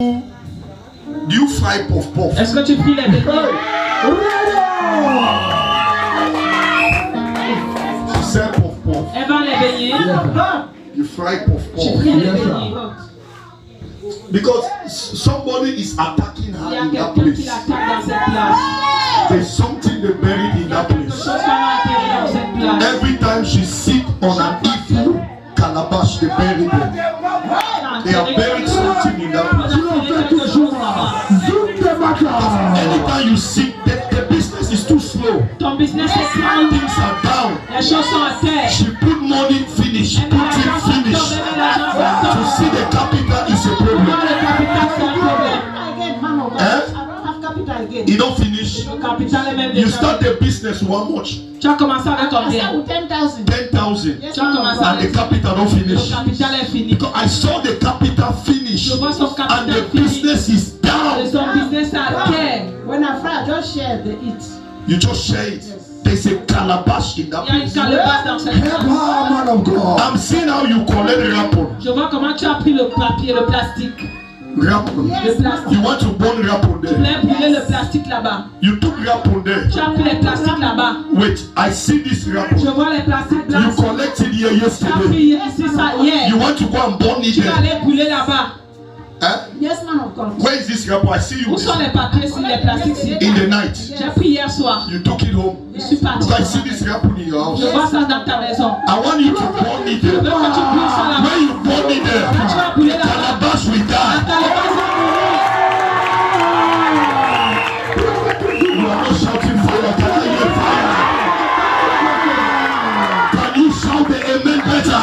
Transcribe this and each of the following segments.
Do you fry puff puff? Est-ce que tu fris les beignets? She said puff puff. Elle vend les beignets. You fry puff Tu puff. fris les beignets. Because somebody is attacking Il y her a in that quelqu'un qui place. l'attaque dans cette place. There's something they buried in Il y a that quelque place. chose qu'on a enterré dans cette place. Every time she sit on an evil calabash, they bury them. They are buried something in that place. Anytime you see that the business is too slow, Ton business est lent. things are down. Les choses sont à terre. She put money finish, put it finish. To see the capital is a problem. Le capital, c'est un problème. You don't finish. Le capital est même You déjà. start the business with how much? Tu as commencé avec combien? 10,000. Tu as commencé And the avec capital don't le finish. capital est fini. Because I saw the capital finish Je vois son and capital the fini. business is Et down. son business est à terre. When I fry, I just share the eat. You just share it. There's a calabash in that Il y a une place. calebasse dans cette place. Man of God. I'm seeing how you collect rapper. Je vois comment tu as pris le papier, le plastique. Rapper. Le plastique. You want to burn rapper Tu there. voulais brûler le plastique là-bas. You took rapper there. Tu as pris les plastiques là-bas. Wait, I see this rapper. Je vois les plastiques You blancs. collected here Tu as yesterday. pris ici ça hier. You want to go and burn it Tu vas there. aller brûler là-bas. Huh? Yes, man of God. Where is this rapper? I see you Où sont les papiers sur les plastiques ici? in the night. J'ai pris hier soir. You took it home. Je suis parti. Because I see this rapper in your Je house. vois ça dans ta maison. I want you to burn it Je veux there. que tu brûles ça là-bas. When you burn it Quand tu there, vas brûler là-bas, calabash will la die. calebasse va mourir. You are not shouting fire. Can I hear fire? Can you shout the amen better?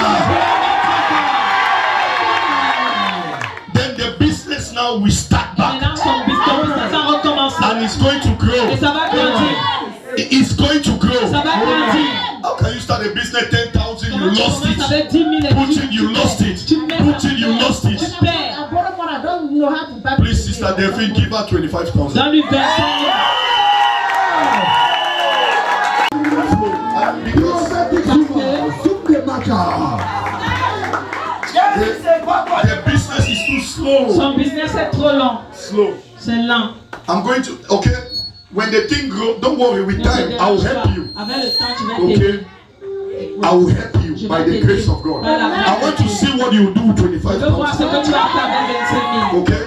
Then the business now will start back Maintenant, ton business va recommencer. and it's going to Et grow. ça va grandir. It's going to grow. Ça va grandir. How can you start a business 10,000? You Comment tu lost commences it. avec 10 000 et Put puis in, you lost it. tu mets Put ça. in, you lost Tu it. perds. I bought one, I don't know how to back Please, it Sister again. Delphine, give her 25,000. Donne-lui 25 000. The business is too slow. Son business est trop long. Slow. C'est lent. I'm going to, okay? When the thing grows, don't worry, with time, I will help you. Avec le temps, tu vas t'aider. Okay? I will help you by the grace of God. I want to see what you do with Je veux voir ce 25,000. que tu vas faire avec 25 000. Okay?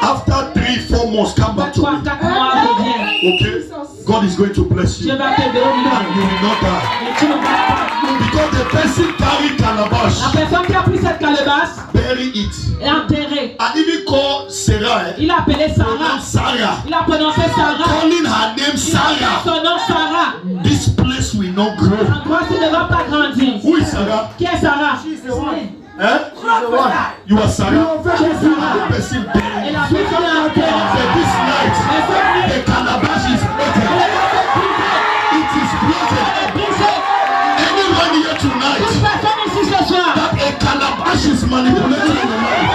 After 3-4 months, come back to 3, me. 4 mois, reviens. Okay? God is going to bless you. Je vais t'aider au And milieu. you will not die. Et tu ne vas pas. Because the person carried La calabash, personne qui a pris cette calebasse bury it. est enterrée. And even call Sarah, Il a appelé Sarah. Sarah, Il a prononcé Sarah. calling her name Il a appelé Sarah. son nom Sarah. This place will not grow. L'endroit ci ne va pas grandir. Who is Sarah? Qui est Sarah? Eh? You are Sarah. Qui est Sarah? The person Et buried. la personne est enterrée. Said this night, Et cette nuit, the calabash is broken. elle va se briser. It is broken. Briser. Anyone here Toute tonight personne ici ce soir. that a calabash is manipulating your life,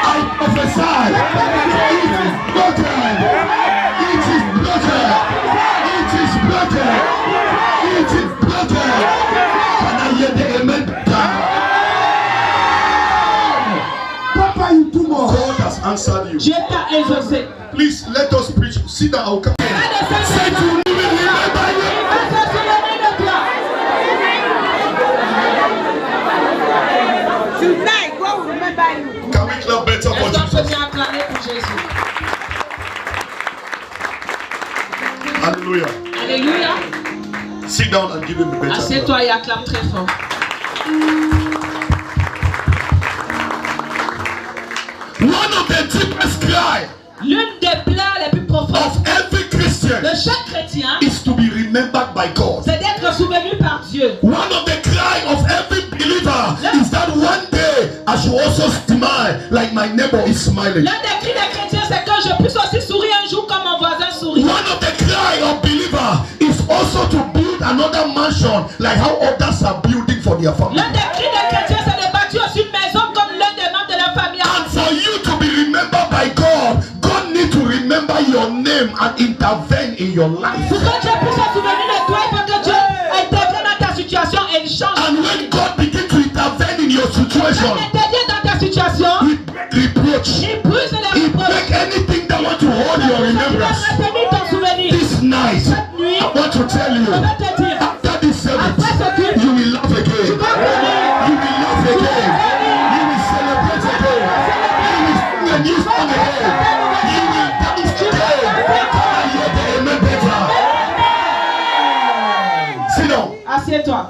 I prophesy. It is broken. It is broken. It is broken. It is broken. Can I hear the amen? Papa, you too much. God has answered you. Dieu t'a exaucé. Please let us preach. Sit down. I'll come. Say to me, remember you. Il va se souvenir de toi. Tonight, God will remember you. Can we clap better for Est-ce qu'on peut Jesus? bien acclamer pour Jésus? Hallelujah. Alléluia. Sit down and give him a better clap. Assieds-toi et acclame très fort. One of the deepest cry L'une des plaies les plus profondes of every Christian de chaque chrétien, is to be remembered by God. c'est d'être souvenu par Dieu. One of the cry of every believer is that one day I should also smile like my neighbor is smiling. L'un des cris des chrétiens, c'est que je puisse aussi sourire un jour comme mon voisin sourit. One of the cry of believer is also to build another mansion like how others are building for their family. L'un des cris des chrétiens, c'est de bâtir aussi une maison comme l'un des membres de la famille. And for you to be remembered by God, God need to remember your name and intervene in your life. Pour que Dieu puisse se souvenir de toi, il faut que Dieu intervienne dans ta situation et il change. And when God begins to intervene in your situation, Quand il intervient dans ta situation, with reproach, il brise want to tell you, Je vais te dire, after this après service, ce culte, you will laugh again. tu vas venir. You will laugh again. You will celebrate again. You will sing a new song again. You will dance again. Come and hear the amen better. Sit down. Assieds-toi.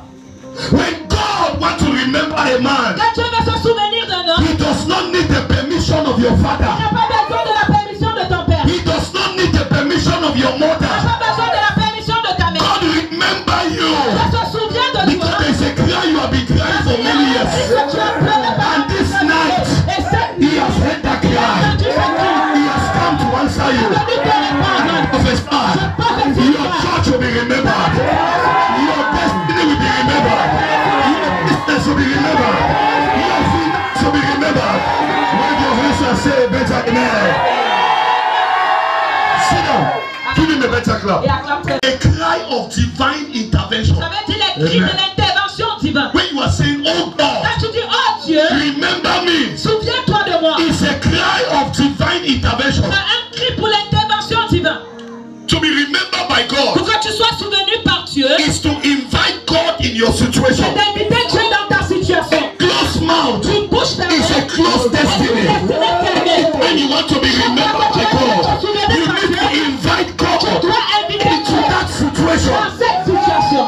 When God wants to remember a man, Quand Dieu veut se souvenir d'un homme, He does not need the permission of your il father. n'a pas besoin de la permission de ton père. He does not need the permission of your Il n'a mother. pas besoin de la permission de ta mère. God remember you Dieu se souvient de because toi. there's a cry you have been crying for many Dit years. que tu as pleuré And this night, et cette He nuit, has heard that il a cry. entendu ce cri. He has come to answer you. Il a dit de répondre. Prophesy. Your church will be remembered. Your destiny will be remembered. Your business will be remembered. Your finance will be remembered. Wave your hands and say a better amen. Sit down. Give him a better clap. Et acclame très A cry of divine intervention. Ça veut dire les cris de l'intervention divine. When you are saying, oh God, Quand tu dis, oh Dieu, remember me, souviens-toi de moi. it's a cry of divine intervention. C'est un cri pour l'intervention divine. To be remembered by Pour God que tu sois souvenu par Dieu, is to invite God in your situation. c'est d'inviter Dieu dans ta situation. Closed mouth Une bouche fermée. is a closed destiny. When you want to be remembered by God, you need to invite Tu God dois inviter into Dieu that situation. dans cette situation.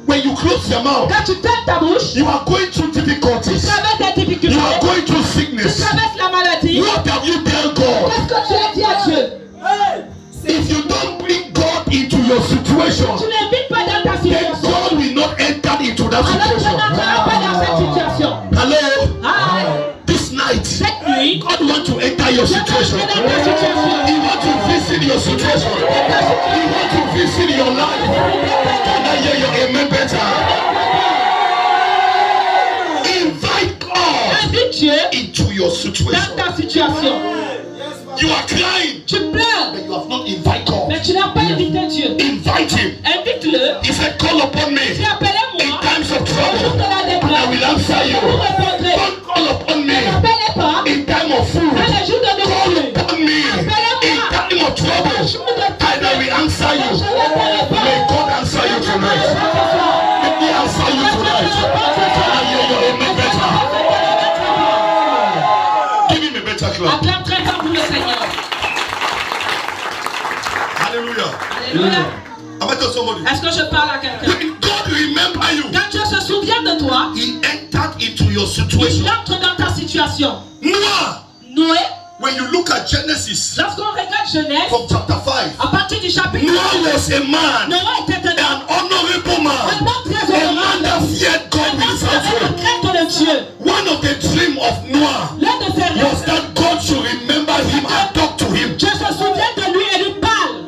When you close your mouth, Quand tu fermes ta bouche, you are going through tu difficulties. traverses des difficultés, You are going through tu sickness. traverses la maladie. What have you told God? Qu'est-ce que tu as dit à Dieu? If you don't bring God into your situation, Tu n'invites pas dans ta then situation. God will not enter into that Alors Dieu situation. n'entrera pas dans cette situation. Hello? Ah, This night, cette nuit, God wants to enter your Dieu va situation. entrer dans ta situation. He wants to visit your situation. He wants to visit your life. Can I hear your amen better? Invite God Invite Dieu into your dans situation. ta situation. You are crying, Tu pleures, but you have not invited God. mais tu n'as pas invité Dieu. Invite Him. Invite-le. He said, call upon Dis, me in appelez-moi. times of Au jour trouble, de la and I détresse, will answer je you. vous répondrai. Don't call upon me N'appelez pas in time of dans food. les jours de Call nourriture. upon me in time of trouble, and I will answer you. May God answer you tonight. Let me answer you tonight. Can I hear your amen better? Give him a better clap. Acclame très fort pour le Seigneur. Hallelujah. Alléluia. Am I telling somebody? Est-ce que je parle à quelqu'un? When God remember you, Quand Dieu se souvient de toi, He entered into your il situation. entre dans ta situation. Noah, Noé, when you look at Genesis lorsqu'on regarde Genèse, from chapter 5, à partir du chapitre Noah was a man, Noé était un an honorable man, homme très a man honorable, that feared God un with homme his qui avait la household. crainte de Dieu. One of the dreams of Noah L'un de ses was rêves, that God should remember him and talk to him. Dieu se souvient de lui et lui parle.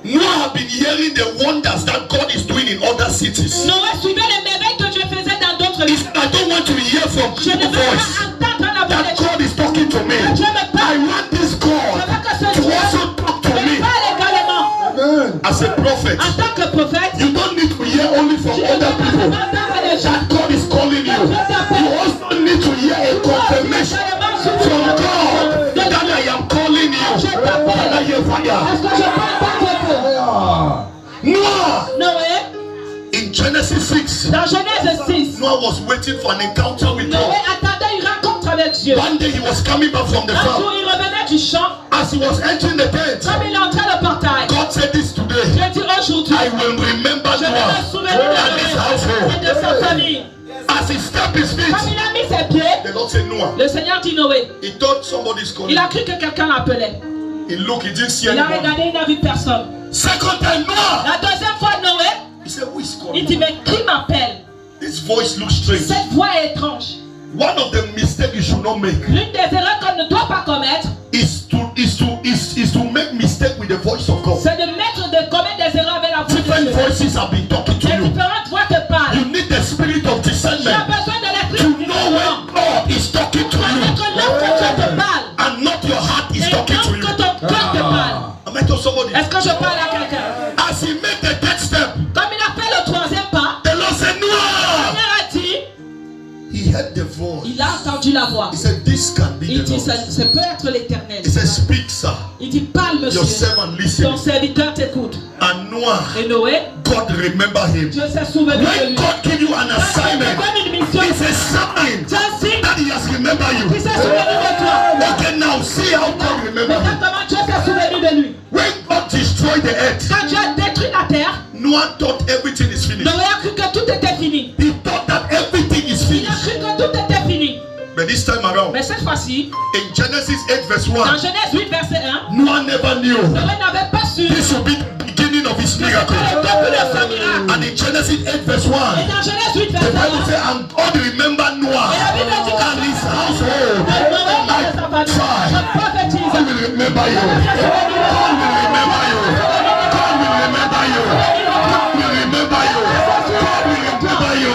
Noah had been hearing the wonders that God is doing in other cities. Noé suivait les merveilles que Dieu faisait dans d'autres He villes. said, I don't want to hear from Je ne the veux pas voice entendre la voix that de Dieu. God is talking to me. Dieu me I parle. want this Je God veux que ce to Dieu also talk to me me. parle également. Amen. As a prophet. En tant que prophète, You don't need to hear only from tu ne other peux pas people entendre les gens. that God is calling you. You also need to hear a confirmation from God that I am calling you. Can I hear fire? Est-ce que je parle pas de Yeah. Noah, Noé, in Genesis 6, dans Genèse 6, Noah was waiting for an encounter with Noé God. attendait une rencontre avec Dieu. One day he was coming back from the Un jour, farm. il revenait du champ. As he was entering the tent, Comme il entrait le portail, God said this today. Dieu dit aujourd'hui, I will remember je vais me Noah souvenir de and his Noé household. et de sa famille. As he stepped his feet, Comme il a mis ses pieds, the Lord said Noah. le Seigneur dit Noé. He thought somebody's calling. Il a cru que quelqu'un l'appelait. He looked, he didn't see Il a anyone. regardé, il n'a vu personne. Second time, Noah. La deuxième fois, Noé, He said, who is il calling? dit, mais qui m'appelle? This voice looks strange. Cette voix est étrange. One of the mistakes you should not make L'une des erreurs qu'on ne doit pas commettre, is to make mistake with the voice of God. c'est de commettre des erreurs avec la voix de Different Dieu. voices have been talking to Les you. différentes voix te parlent. You need the spirit of Tu as discernment besoin de l'esprit to du know discernement. when God is talking to Parce you que lorsque Dieu te parle, and not your heart is et talking to non you. que ton cœur te parle. Am I telling somebody? Est-ce que je parle à quelqu'un? As he made the third step, Comme il a fait le troisième pas, the Lord said, le Noah. Seigneur a dit, He heard the voice. il a entendu la voix. He said, this can be Il dit, the ça Lord. peut être l'éternel. He says, speak, sir. Il dit, parle, Your monsieur. servant listen. Ton serviteur t'écoute. And Noah, Et Noé, God remember him. Dieu s'est souvenu de When lui. God give you an Quand il te assignment, donne une mission, it's a sign c'est un signe that he has remembered qu'il you. s'est souvenu de toi. Okay, now see how God remember Regarde him. comment Dieu s'est souvenu de lui. When God destroyed the earth, Quand Dieu a détruit la terre, Noah thought everything is finished. Noé a cru que tout était fini. He thought that everything is Il a finished. cru que tout était fini. But this time around, Mais cette fois-ci, in Genesis 8 verse dans 1, Genèse 8, verset 1, Noah never knew Noé n'avait pas su this would be the beginning of his miracle. le début de son miracle. And in Genesis 8 verse 1, Et dans Genèse 8, the verset 1, Bible says, and God remembered Noah et la Bible dit que and his household. Noé et sa famille, je prophétise. God will remember you. God will remember you. God will remember you. God will remember you. God will remember you.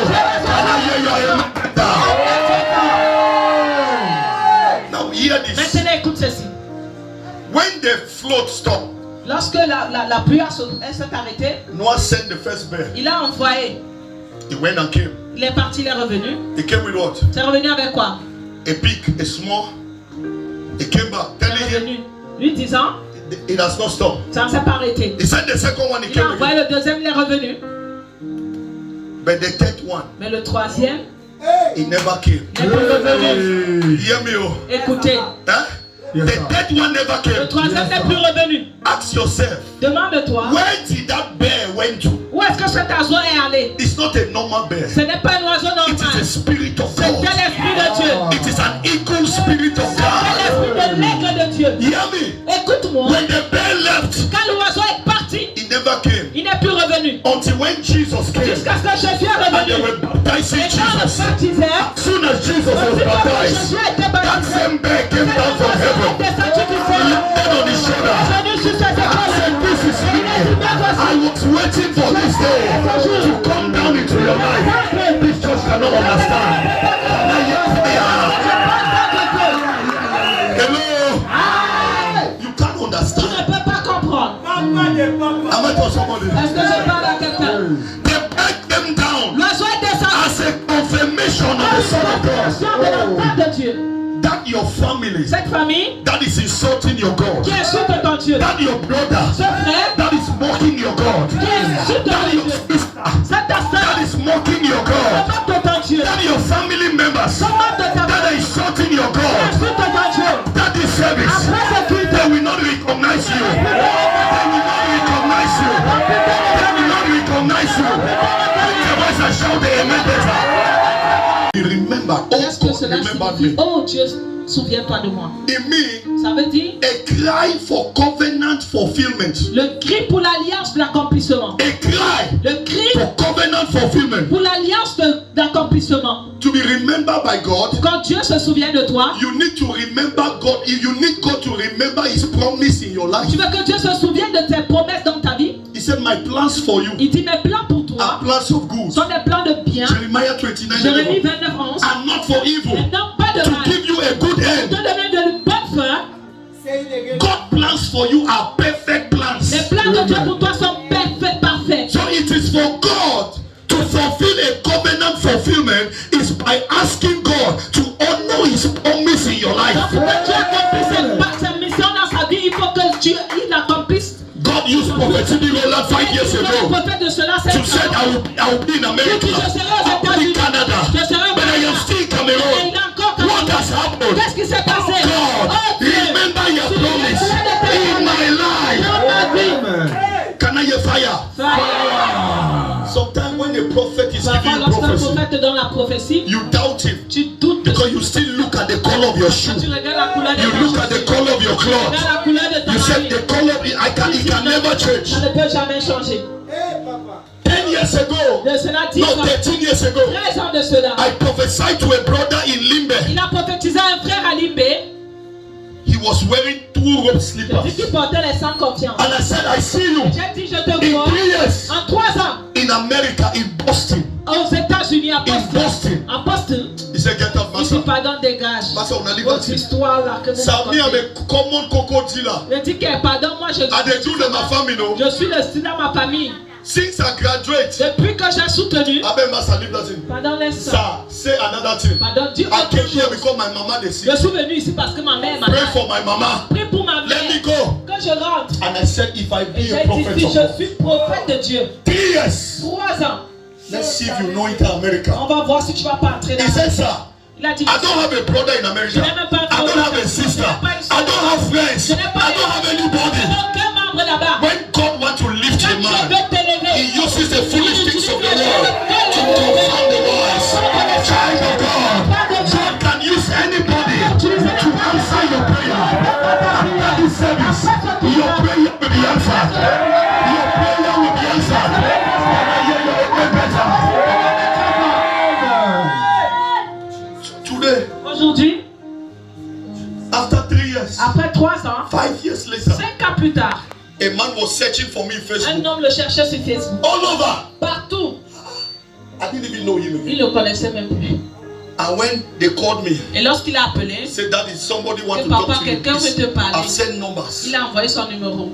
And I hear you are a Now hear this. Maintenant, écoute ceci. When the flood stopped, Lorsque la pluie s'est arrêtée, Noah sent the first bear. il a envoyé. He went and came. Il est parti, il est revenu. He came with what? C'est revenu avec quoi? A pig, a small. He came back, Il est telling him revenu. Lui disant, it has not stopped. ça ne s'est pas arrêté. He sent the second one, he Il a came with envoyé it. le deuxième, il est revenu. But the third one, Mais le troisième, he never came. il n'est plus revenu. Hear me, oh. Écoutez, Huh? Yes, The sir. third one never le came. troisième n'est plus revenu. Ask yourself, Demande-toi, where did that bear went to? où est-ce que cet oiseau est allé? It's not a normal bear. Ce n'est pas un oiseau It is a normal. spirit of C'était God. l'esprit de Dieu. It is an equal spirit of C'est God. l'esprit de l'aigle de Dieu. Hear me? Écoute-moi, When the bear left, quand l'oiseau est parti, he never came. il n'est plus revenu. Until when Jesus came Jusqu'à ce que Jésus est and they revenu. were baptizing Et quand le Jesus. baptisait, As soon as Jesus was aussitôt que baptized, Jésus a été that baptisé, same bear came down from heaven, descendu du ciel, landed on his shoulder. venu sur ses I épaules. said, this is me. I was waiting for this day to come down into your life. This church cannot understand. Hello? You can't Tu understand. ne peux pas comprendre. Am I talking to somebody? Est-ce que je parle à quelqu'un? They begged them down L'oiseau est descendu. as a confirmation of the Son of God. Confirmation de l'entente de Dieu. That your family Cette famille that is insulting your God. qui insulte ton Dieu. That your brother Ce frère that is mocking your God. qui insulte That ton your Dieu. sister C'est ta that soeur. is mocking your God. Comment de ton Dieu. That your family members Comment de ta that are famille. insulting your Qui God. insulte ton Dieu. That this service, Après ce culte, they will not recognize you. They will not recognize you. They will not recognize you. Lift your voice and shout the amen better. You remember, oh qu'est-ce que God, cela remember signifie? me. Oh Dieu, souviens-toi de moi. It means Ça veut dire a cry for covenant fulfillment. le cri pour l'alliance de l'accomplissement. A cry Le cri for covenant fulfillment. pour l'alliance d'accomplissement. To be remembered by God, Quand Dieu se souvient de toi, you need to remember God. You need God to remember His promise in your life. tu veux que Dieu se souvienne de tes promesses dans ta vie. He said, my plans for you Il dit mes plans pour are toi plans of good. sont des plans de bien. Jeremiah 29, Jérémie 11. 29, 11. And not for Et evil, non pas de to mal. give you a good Te end. donner de bonne fin. God plans for you are perfect Les plans. plans de Dieu pour toi sont parfaits. So it is for God to fulfill a covenant fulfillment is by asking God to honor His promise in your Donc life. pour que Dieu accomplisse sa mission dans sa vie, il faut que Dieu l'accomplisse. God used Prophet C.D. Rowland 5 years Le ago prophète de cela, c'est to say I will be in America, I will be in Canada, but I am still Cameroon. What has happened? Qu'est-ce qui s'est passé? God, remember your promise in my life. Dans ma vie. Can I hear fire? Fire. Sometimes when a prophet is Parfois, giving lorsqu'un prophecy, prophète te donne la prophétie, you doubt him tu doutes. because you still look at the color of your shoe. Quand tu regardes la couleur de You ta look at the chaussure, color of your tu regardes cloth. la couleur de ta You said maille, the color it can never change. ça ne peut jamais changer. 10 years ago, De cela, 10 no, ans, 13 years ago, 13 ans de cela, I prophesied to a brother in Limbe. il a prophétisé à un frère à Limbé. He was wearing 2 rope J'ai dit slippers. qu'il portait les sans confiance. And I said, I see you J'ai dit, je te in vois 3 years en 3 ans in America, in Boston. aux États-Unis, à In Boston. Boston. À Boston. He said, get up, Il dit, master. pardon, dégage. Master, on a Votre liberty. histoire là que vous Ça me racontez. a common crocodile. Je dis que pardon, moi je I dey do them my family, no. je suis le style dans ma famille. Since I graduate, Depuis que j'ai soutenu, pendant l'instant, Sir, say another thing. pardon, dis I autre came here chose. because my mama they sick. Je suis venu ici parce que ma mère m'a Pray dit. for my mama. Prie pour ma Let me mère. go. Quand je rentre, And I said, if I et be a j'ai dit, prophet si of je God, suis prophète de Dieu, 3 years. 3 ans, Let's see if you know it in America. on va voir si tu vas pas entrer He dans said, la... sir, Il a dit, I don't have a brother in America. I don't have a sister. I don't have friends. I don't have anybody. aucun membre là-bas. When God wants to lift a Quand Dieu man, veut t'élever, He uses the foolish things of the world to confound the wise. Child of God, God can use anybody to answer your prayer. After this service, your prayer will be answered. Your prayer will be answered. Today, aujourd'hui, after 3 years, après 3 ans, 5 years later, 5 ans plus tard, a man was searching for me in un Facebook. homme le cherchait sur Facebook. All over. Partout. I didn't even know him again. Il ne le connaissait même plus. And when they called me, Et lorsqu'il a appelé, he said, Daddy, somebody want que to talk papa, to you. quelqu'un veut te parler. I've sent numbers. Il a envoyé son numéro.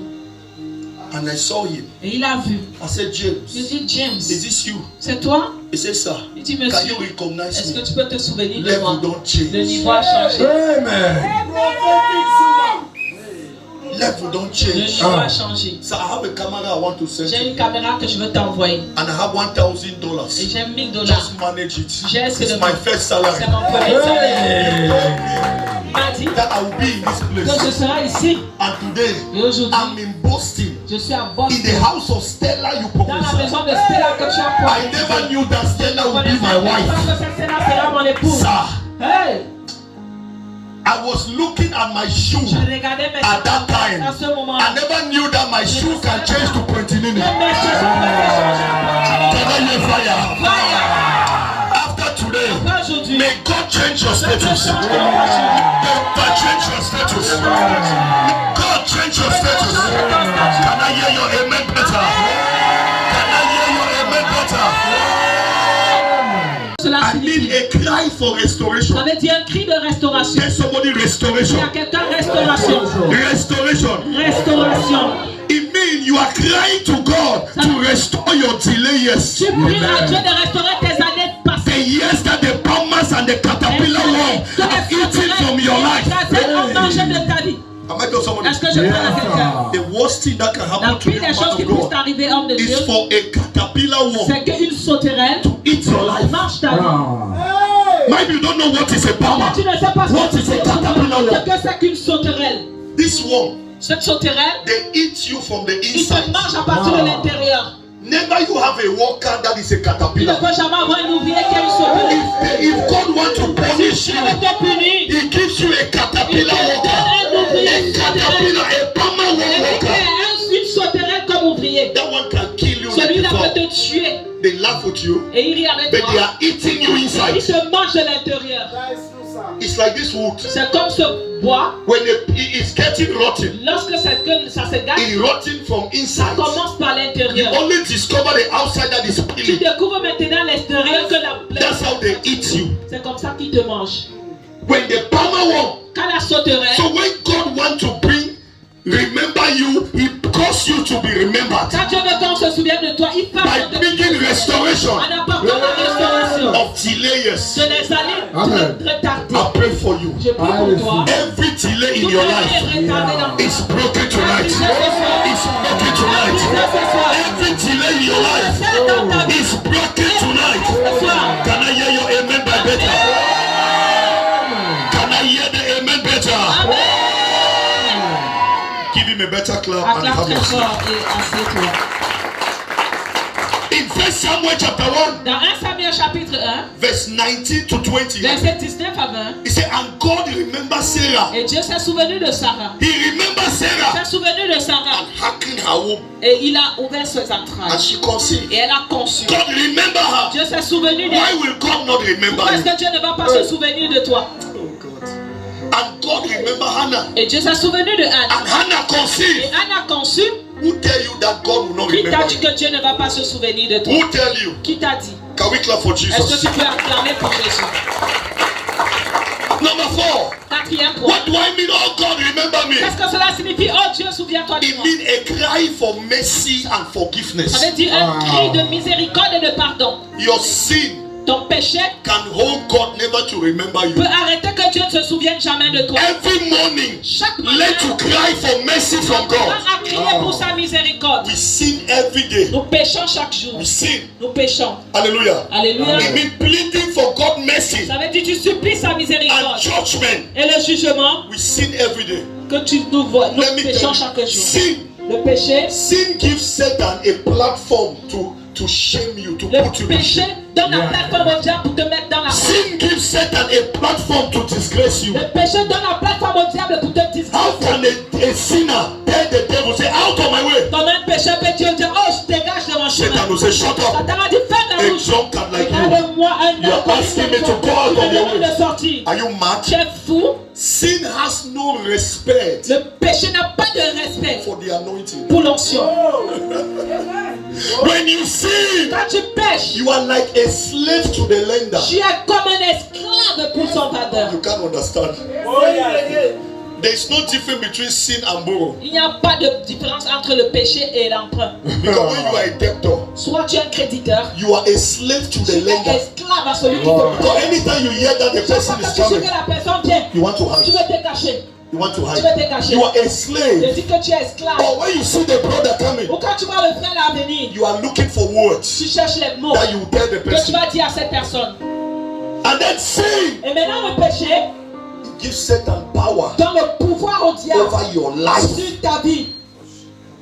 And I saw him. Et il a vu. I said, Je James, dis, James, is this you? c'est toi? He said, sir, Il dit, can monsieur, you recognize est-ce que me? tu peux te souvenir de moi? Level don't change. Le niveau a changé. Amen. Level don't Le change. niveau a changé. So I have a camera I want to send J'ai you. une caméra que je veux t'envoyer. And I have $1,000. Et j'ai $1000. Just manage it. J'ai essayé It's de my first salary. C'est mon premier salaire. Il m'a dit That I will be in this que je place. serai ici. And today, Et aujourd'hui, I'm in Boston. je suis à In the Boston. house of Stella, you Dans la prophesy. maison de Stella que tu as I never knew that Stella would be my wife. Stella sera mon épouse. Sir, Hey! I was looking at my shoe Je regardais mes at that time. à ce moment. I never knew that my shoe can change to Quintinini. Can Mes chaussures peuvent changer. I hear fire? Fire! After today, Après aujourd'hui, may God change your je status. change de voiture. May God change your status. May God change your status. Can I hear your amen better? Can I hear your amen better? Cela I need signifie. a cry for restoration. Ça veut dire un cri de restauration. Tell somebody Il y restoration. a quelqu'un restauration. Restoration. Restauration. It means you are crying to God to restore your delay years. Tu pries à Dieu de restaurer tes années The passées. years that the palmers and the caterpillar worm have eaten from your life. ont mangé de ta vie. Am I telling somebody? Est-ce que je parle à quelqu'un? The worst thing that can La happen to pire you, des man choses qui of puissent God, t'arriver, homme de Dieu, is for a caterpillar worm c'est qu'une sauterelle to eat your life. mange ta vie. Maybe you don't know what is a palmer. Tu ne sais pas What is a caterpillar ce worm? que c'est qu'une sauterelle. This worm, Cette sauterelle, they eat you from the il te inside. mange à partir de l'intérieur. Never you have a worker that is a Tu ne caterpillar. peux jamais avoir un ouvrier qui a une sauterelle. If God wants to punish Dieu you, veut te punir. He gives you a Il te caterpillar donne worker. un ouvrier, A une sauterelle. caterpillar, a palmer Et worm il worker. fait une sauterelle comme ouvrier. That one can kill you like Celui-là before. peut te tuer. They laugh at you, Et il rit avec but they toi. are eating you Il inside. te mange de l'intérieur. It's like this wood. C'est comme ce bois. When it is getting rotten, Lorsque ça se gâte, it's rotting from ça inside. commence par You l'intérieur. only discover the outside that is Tu peeling. découvres maintenant à l'extérieur que la That's how they eat you. c'est comme ça qu'ils te mangent. When the palmer worm, Quand la sauterelle, so when God wants to remember you, He cause you to be remembered quand Dieu veut qu'on se souvienne de toi, il by parle de bringing restoration en apportant la restauration of delayers. de les années retardées. I pray for you. Je prie pour toi. Every delay in Tout your ce qui life est retardé dans ta is broken tonight. vie, ce soir, It's broken tonight. ce soir, Every delay in your life c'est dans ta vie, is broken tonight. ce soir. Can I hear your amen by better? Can I hear the amen better? Give him a better clap and Acclame have très your seat. fort et assieds-toi. In 1 Samuel chapter 1, Dans 1 Samuel chapitre 1, verse 19 to 20, verset 19 à 20, he said, and God remembers Sarah. et Dieu s'est souvenu de Sarah. He remembers Sarah S'est souvenu de Sarah. and hearkened her womb, Et il a ouvert ses and entrailles. she conceived. Et elle a conçu. God remember her. Dieu s'est souvenu Why d'elle. will God not remember Pourquoi est-ce you? que Dieu ne va pas se souvenir de toi? And God remember Hannah. Et Dieu s'est souvenu de Anne. And Hannah Et conceived. Anne a conçu. Who tell you that God will not Qui t'a remember dit you? que Dieu ne va pas se souvenir de toi? Who tell you? Qui t'a dit? Can we clap for Est-ce que Jesus? tu peux acclamer pour Jésus? Number 4. Quatrième point. What do I mean? Oh God, remember me. Qu'est-ce que cela signifie? Oh Dieu, souviens-toi de It moi. means a cry for mercy and forgiveness. Ça veut dire un cri de miséricorde et de pardon. Your sin Ton péché can hold God never to remember you. peut arrêter que Dieu ne se souvienne jamais de toi. Every morning, Chaque let matin, you cry for mercy from God. à crier pour sa miséricorde. We sin every day. Nous péchons chaque jour. We sin. Nous péchons. Hallelujah. Alléluia. It means pleading for God's mercy Ça veut dire tu supplies sa and miséricorde. judgment. Et le jugement We sin every day. que nous vois, nous Let me péchons tell chaque you, jour. sin. Le péché, Sin gives Satan a platform to shame you, to le put you to péché shame. donne la plateforme au diable pour te mettre dans la honte. Sin gives Satan a platform to disgrace you. Le péché donne la plateforme au diable pour te How disgracer. can a sinner tell the devil, say, out of my way? Comme un péché peut Dieu dire, oh je dégage de mon Satan chemin. will say, shut up. Satan a dit, ferme la A bouche. drunkard like you. Regarde-moi un You homme are asking me to go out of your way. de sortir. Are you mad? Tu es fou. Sin has no respect Le péché n'a pas de respect for the anointing. pour l'onction. When you sin, Quand tu pêches, you are like a slave to the lender. tu es comme un esclave pour son vendeur. You can't understand. There is no difference between sin and borrow. Il n'y a pas de différence entre le péché et l'emprunt. Because when you are a debtor, Soit tu es un créditeur, you are a slave to tu the es lender. esclave à celui qui te prend. Because anytime you hear that the Chaque person fois is que tu sais coming, que la personne vient, you want to tu hide. veux te cacher. You want to Tu veux hide. te cacher. You are a Je slave. dis que tu es esclave. But when you see the brother coming, Ou quand tu vois le frère là venir, you are looking for words tu cherches les mots that you tell the que tu person. vas dire à cette personne. And then sin, Et maintenant le péché it gives Satan power donne le pouvoir au diable over your life. sur ta vie.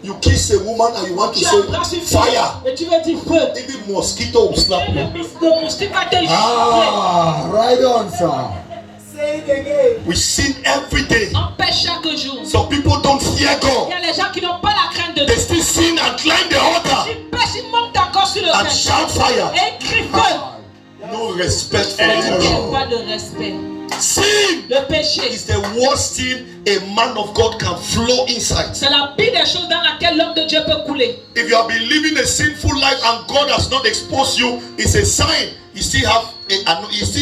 You kiss a woman and you want to Tu say embrasses une fille fire. et tu veux dire feu. Even mosquito will slap Et you. le moustique va te gifler. Ah, right on, sir. We sin every day. On pêche chaque jour. Some people don't fear Il God. y a les gens qui n'ont pas la crainte de They Dieu. still sin and climb the altar Ils pêchent, ils montent encore sur le and ciel. shout fire. Et crient feu. No respect for Il n'y a anyone. pas de respect. Sin Le péché, is the worst thing a man of God can flow inside. c'est la pire des choses dans laquelle l'homme de Dieu peut couler. If you have been living a sinful life and God has not exposed you, it's a sign. You still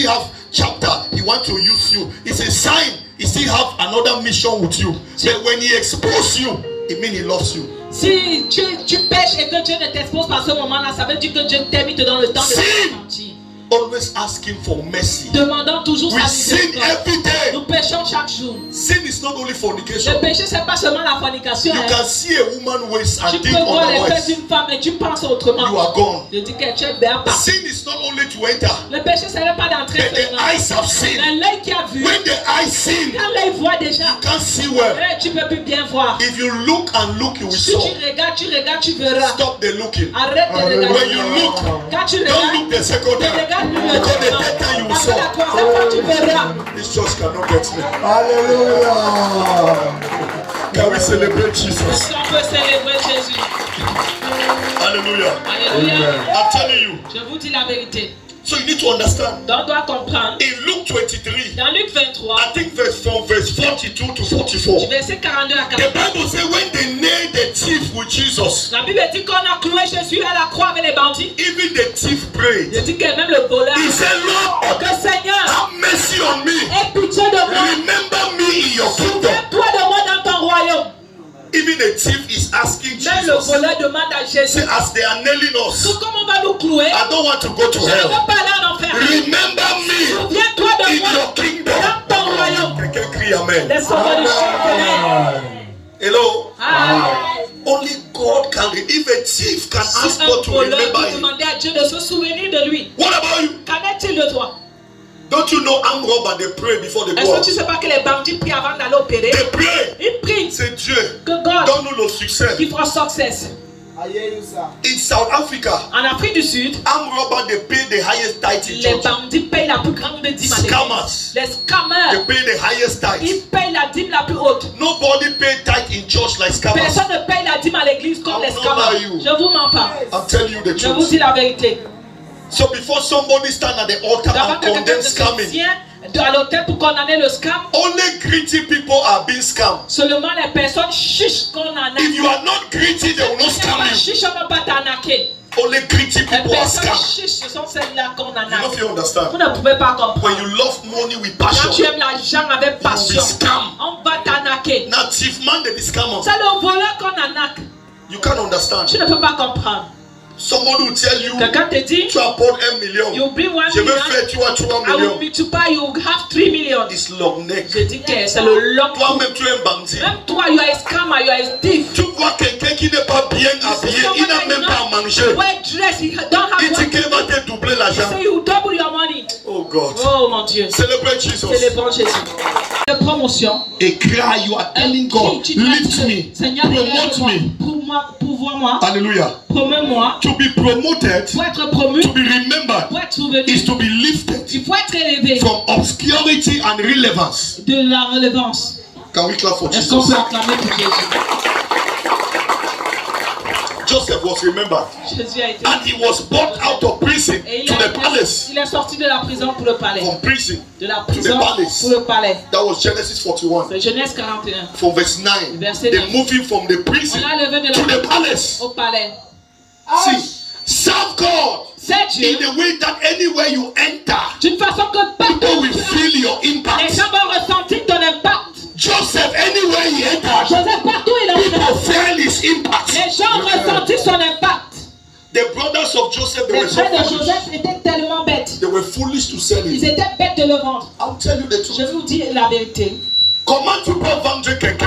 have chapter. He wants to use you. It's a sign. He still have another mission with you. But when He exposes you, it means He loves you. Si tu pêches et que Dieu ne t'expose pas à ce moment-là, ça veut dire que Dieu t'aime, il te donne le temps de te mentir. Always asking for mercy. Demandant toujours We sa sin miséricorde. every day. Nous péchons chaque jour. Sin is not only fornication. Le péché, c'est pas seulement la fornication. You hein. can see a woman waist Tu and peux think voir les fesses otherwise. d'une femme et tu penses autrement. You are gone. Je dis que tu es bien pas. Sin is not only to enter, Le péché, ce n'est pas d'entrer but the seulement. eyes have seen. Mais l'œil qui a vu, When the eyes sin, quand l'œil voit déjà, can't see well. tu peux plus bien voir. If you look and look, you will Si saw. tu regardes, tu verras. Stop the looking. Arrête de regarder. When you look, Quand tu don't regardes, look the second ne time. regarde plus le Because the deuxième. third time you will Après la saw. troisième fois, tu verras. This church cannot get me. Hallelujah. Can we celebrate Jesus? Si on peut célébrer Jésus. Hallelujah. Alléluia. I'm telling you. Je vous dis la vérité. So you need to understand. Donc, on doit comprendre. In Luke 23, Dans Luc 23, I think from verse 42 to 44. du verset 42 à The 44, Bible says when they nailed the thief with Jesus, la Bible dit qu'on a cloué Jésus à la croix avec les bandits. even the thief prayed. Il dit que même le voleur, He said, Lord, que Seigneur, have mercy on me. aie pitié de moi. Remember me in your kingdom. Souviens-toi de moi dans ton royaume. Even the thief is asking Même le Jesus, voleur demande à Jésus, say, as they are nailing que us, comme on va nous clouer, I don't want to go to je ne hell. veux pas aller en enfer. Remember me Souviens-toi de in moi your kingdom. dans ton royaume. Quelqu'un crie amen. Laisse-moi le chanter. Hello? Ah. Only God can. If a thief can ask Si un God to voleur remember peut him, demander à Dieu de se souvenir de lui, what about you? qu'en est-il de toi? Don't you know armed robber, they pray before they Est-ce go que out? tu ne sais pas que les bandits prient avant d'aller opérer? They pray. Ils prient C'est Dieu. que God Donne-nous le succès. give us success. In South Africa, En Afrique du Sud, armed robber, they pay the highest tithe in les church. bandits payent la plus grande dîme à l'église. Scammers. Les They scammers, pay the highest ils tithe. payent la dîme la plus haute. Nobody pay tithe in church like scammers. Personne ne paye la dîme à l'église comme I'm les not scammers. lying. Je vous mens pas. I'm telling you the Je vous truth. dis la vérité. So before somebody stand at the altar D'abord and que quelqu'un condemn se scamming, tient à l'hôtel pour condamner le scam, only greedy people are being scammed. seulement les personnes chiches qu'on en a. If you are not greedy, they will not Si tu n'es scam pas you. chiche, on ne va pas t'arnaquer. Only greedy Les people are personnes scam. chiches, ce sont celles-là qu'on You know arnaque. if you understand. Vous ne pouvez pas comprendre. When you love money with Quand passion, tu aimes l'argent avec passion, scam. on va t'arnaquer. Now thief man they be scammer. C'est le voleur qu'on arnaque. You can't understand. Tu ne peux pas comprendre. Somebody will tell you Quelqu'un te dit, tu apportes 1 million. you bring 1 Je vais million, faire tu as 3 I will millions. multiply, you have 3 million. It's long neck. Je dis que c'est le long. Toi-même tu es un bandit. Même toi, you are a scammer, you are a thief. Tu vois quelqu'un qui n'est pas bien habillé, il n'a même pas à manger. Well dressed, he don't have Il dit what qu'il va te doubler l'argent. so you double your money. Oh God. Oh mon Dieu. Celebrate Jesus. C'est le bon Jésus. De promotion. A cry, you are telling God, Tu dois lift dire, me, Seigneur, promote me. Pouvoir-moi, Hallelujah. promeux-moi. To be promoted, Pour être promu, to be remembered, pour être souvenu, is to be lifted il faut être élevé from obscurity and relevance. de la relevance. Can we clap for Est-ce qu'on Jesus? peut acclamer pour Jésus? Joseph was remembered, Jésus a été. and he was brought out of prison Et to the palace. il est sorti de la prison pour le palais. From prison, De la to the prison palace. pour le palais. That was Genesis 41. C'est Genèse 41. From verse 9, Verset they 9. moved him from the prison On l'a levé de to la the palace. au palais. See, serve God C'est Dieu. in a way that anywhere you enter, D'une façon que people partout will feel your les impact. gens vont ressentir ton impact. Joseph, anywhere he entered, Joseph, partout il est people entré, felt his impact. les gens ont ressenti son impact. The brothers of Joseph, they Les were so frères de foolish. Joseph étaient tellement bêtes. They were foolish to sell Ils it. étaient bêtes de le vendre. I'll tell you the Je truth. vais vous dire la vérité. Comment tu peux vendre quelqu'un?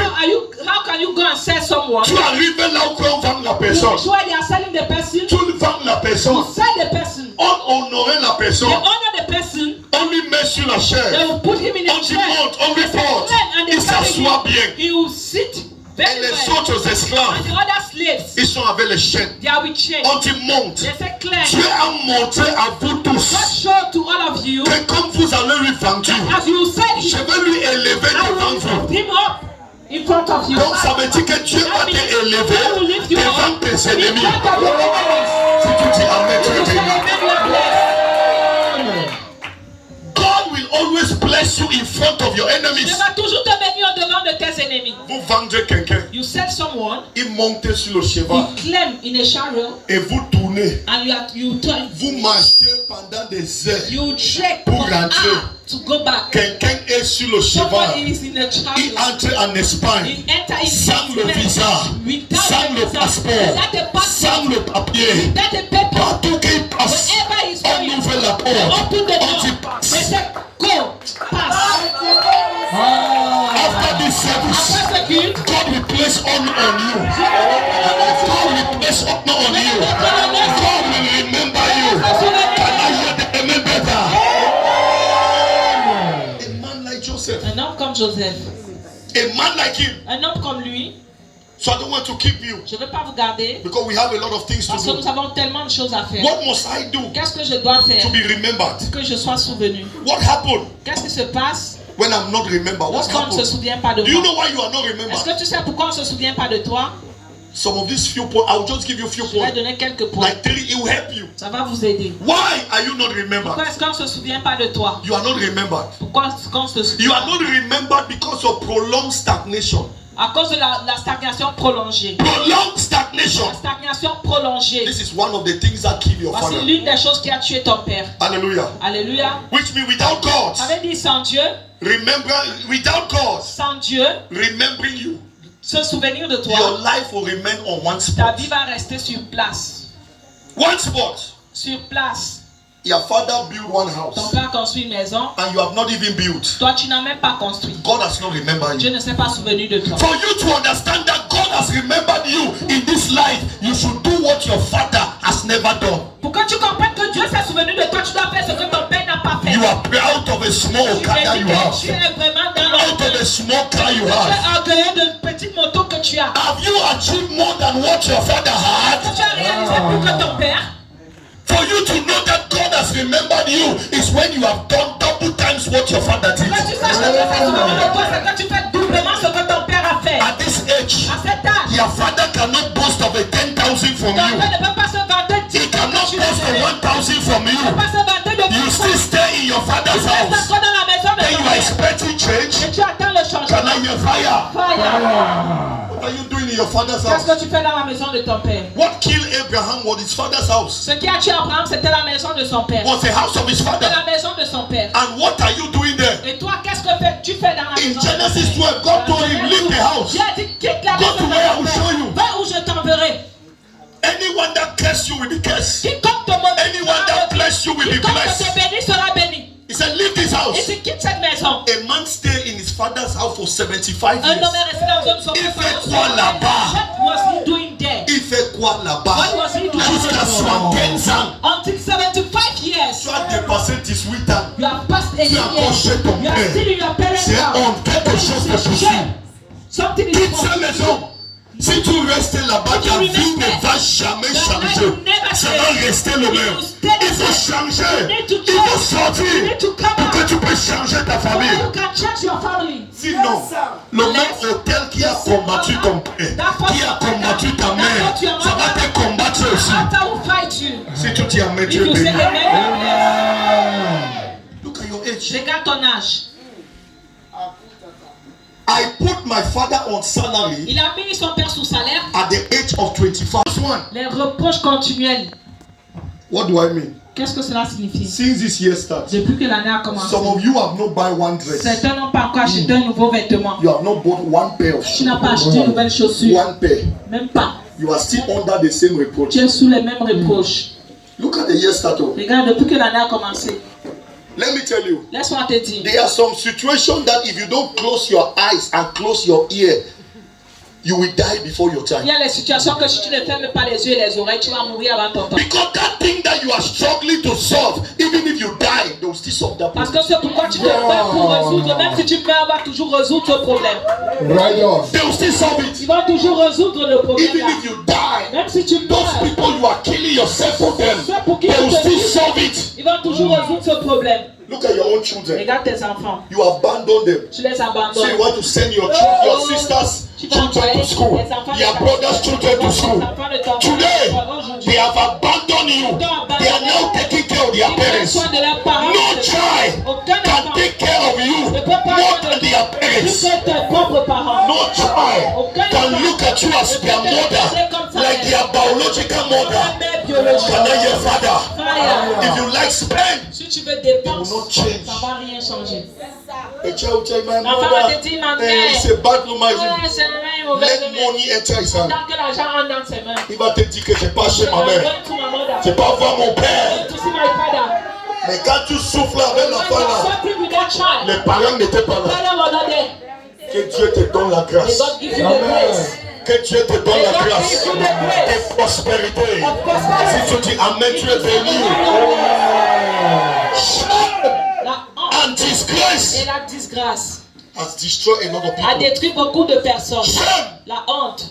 How can you go and sell someone? Tu arrives là où on vend la personne. You try they are selling the person. Tu vends la personne. You sell the person. On honorait la They personne. honor the person. On lui met sur la They chaise. will put him in a On chair. monte, on lui porte. And they Il s'assoit bien. He will sit Et very les well. autres esclaves, And the other slaves, ils sont avec les chaînes. they are with chains. On dit monte. They say clear. Dieu a montré à vous God tous show to all of you que comme vous allez lui vendre, as you said je him, vais lui élever I devant will vous. lift him up in front of you. Donc ça veut dire que Dieu va That means t'élever God will lift you devant up tes in ennemis. front of your enemies. Si tu dis Amen, tu You es say béni. amen, you are blessed. God will always bless you in front of your Il enemies. va toujours te bénir au devant de tes ennemis. Vous vendez quelqu'un, You sell someone, il monte sur le cheval you climb in a chariot, et vous tournez. and you turn, Vous marchez pendant des heures. you trek Pour for rentrer. hours to go back. Quelqu'un est sur le cheval. Somebody is in a Il chariot. entre en Espagne He enter in sans le visa, without sans the le visa, passeport, without the passport, sans le papier. without the paper. Partout qu'il passe, Wherever he's on going, ouvre la they porte. open the On door. dit They passe. say, go, pass. After this service, Après ce culte, God will place honor on you. God will place honor on you. God will remember you. Can I hear the amen better? A man like Joseph, un homme comme Joseph, a man like him. un homme comme lui, So I don't want to keep you je ne veux pas vous garder because we have a lot of things parce que to nous do. avons tellement de choses à faire. What must I do Qu'est-ce que je dois faire to be remembered? pour que je sois souvenu? What happened Qu'est-ce qui se passe when I'm not remembered? What lorsqu'on ne se happened? souvient pas de Do you know moi? why you are not Est-ce remembered? que tu sais pourquoi on ne se souvient pas de toi? Some of these few points, I'll just give you a few Je vais points. donner quelques points. Like 3, it will help you. Ça va vous aider. Why are you not Pourquoi remembered? est-ce qu'on ne se souvient pas de toi? You are not remembered. Pourquoi est-ce qu'on se souvient? You are not remembered because of prolonged stagnation. À cause de la stagnation prolongée. Prolonged stagnation. La stagnation prolongée. This is one of the things that kill your Voici father. l'une des choses qui a tué ton père. Hallelujah. Alléluia. Which means without God, Ça veut dire sans Dieu, without God sans Dieu, remembering you, se souvenir de toi, your life will remain on one ta spot. vie va rester sur place. One spot. Sur place. Your father built one Ton house père construit une maison. and you have not even built. Toi, tu n'as même pas construit. God has not remembered Dieu you. ne s'est pas souvenu de toi. For you to understand that God has remembered you in this life, you should do what your father has never done. Pour que tu comprennes que Dieu s'est souvenu de toi, tu dois faire ce que ton père n'a pas fait. You are proud of a small car that you have. Tu es vraiment dans Out of a small car you Tu have. es orgueilleux de petite moto que tu as. Have you achieved more than what your father had? Tu as réalisé plus que ton père. For you to know that God has remembered you is when you have done double times what your father did. Quand tu saches que Dieu s'est souvenu de toi, c'est quand tu fais doublement ce que ton père a fait. At this age, À cet âge, your father cannot boast of a 10,000 from ton you. père ne peut pas se vanter de He cannot tu boast of 1,000 from ne peut you. pas se vanter de You still stay in your father's Tu restes house. encore dans la maison de Then ton you are père. expecting change. Et tu attends le Can changement. I hear fire? Fire. are you doing in your father's Qu'est-ce house? que tu fais dans la maison de ton père? What killed Abraham was his father's house. Ce qui a tué Abraham, c'était la maison de son père. Was the house of his C'était father. la maison de son père. And what are you doing there? Et toi, qu'est-ce que tu fais dans la In maison de ton Genesis père? 12, God told him, leave the house. Dieu a dit, quitte la Go maison to de where I ton will show père. you. Va où je t'enverrai. Anyone that curses you will be cursed. Quiconque te maudit Anyone that bless you will be quiconque te blessed. bénit sera béni. He said, leave this Et house. tu quittes cette maison. A man stayed in his father's house for 75 Un years. homme est resté dans la maison de son Il père. fait quoi là-bas? What was he doing there? Il fait quoi là-bas? What was he doing Jusqu'à there? 75 ans. Until 75 years. Tu as dépassé 18 ans. You have passed 80 Tu as approché years. ton You are père. still in your parents' C'est house. honte. Quelque chose de possible. Something is Quitte cette wrong. maison. Si tu restes là-bas, ta vie ne va jamais changer. Ça va rester le même. Il faut changer. Il faut sortir pour que tu puisses changer ta famille. You can change your family. Sinon, le même hôtel qui a combattu ton père, qui a combattu ta mère, ça va te combattre aussi. After we fight you. Si tu t'y en mets, If Dieu you say béni. amen. Look at your age. Regarde ton âge. I put my father on salary Il a mis son père sous salaire. at the age of 25. This one. Les reproches continuels. What do I mean? Qu'est-ce que cela signifie? Since this year starts, Depuis que l'année a commencé, some of you have not buy one dress. certains n'ont pas encore acheté un nouveau vêtement. You have not bought one pair of Tu shoes. n'as pas acheté une nouvelle chaussure. One pair. Même pas. You are still under the same reproach. Tu es sous les mêmes reproches. Look at the year start. Regarde, depuis que l'année a commencé, Let me tell you. laisse-moi te dire. There are some situations that if you don't close your eyes and close your ear, you will die before your Il time. y a les situations que si tu ne fermes pas les yeux et les oreilles, tu vas mourir avant ton temps. Because that thing that you are struggling to solve, even if you die, they will still solve that Parce problem. que c'est pourquoi tu te bats pour résoudre. Même si tu meurs, on va toujours résoudre ce problème. Right on. They will still solve it. Ils vont toujours résoudre le problème. Even là. if you die, Même si tu those meurs, people you are killing yourself for them, ceux pour qui they tu will te still tues, solve it. ils vont toujours résoudre ce problème. Look at your own children. Regarde tes enfants. You abandon them. Tu les So abandonnes. you want to send your children, your sisters' children to school, your brothers' children to school. Today, they have abandoned you. They are now taking care of their parents. No child can take care of you more than their parents. No child can look at you as their mother, like their biological mother. Can I hear father? If you like spend, Si tu veux it will dépenser, not change. ça va rien changer. A child will tell my L'enfant mother, va te dire, ma eh, mère, it's a bad woman. ouais, c'est vrai, mauvais Let demain. money enter his hand. Tant que l'argent rentre dans ses mains. Il va te dire que j'ai pas acheté ma I'm mère. going to my mother. J'ai pas voir mon père. Going to see my father. Mais quand tu souffles avec When l'enfant you're là, suffering with that child, les parents n'étaient pas là. father was not there. Que Dieu te donne la May grâce. God give you the grace. Que Dieu te donne May la God grâce. give you the grace Et prospérité. of prosperity. Si tu dis Amen, tu es béni. La honte And disgrace et la disgrâce has destroyed a lot of a people. détruit beaucoup de personnes. Shame. La honte,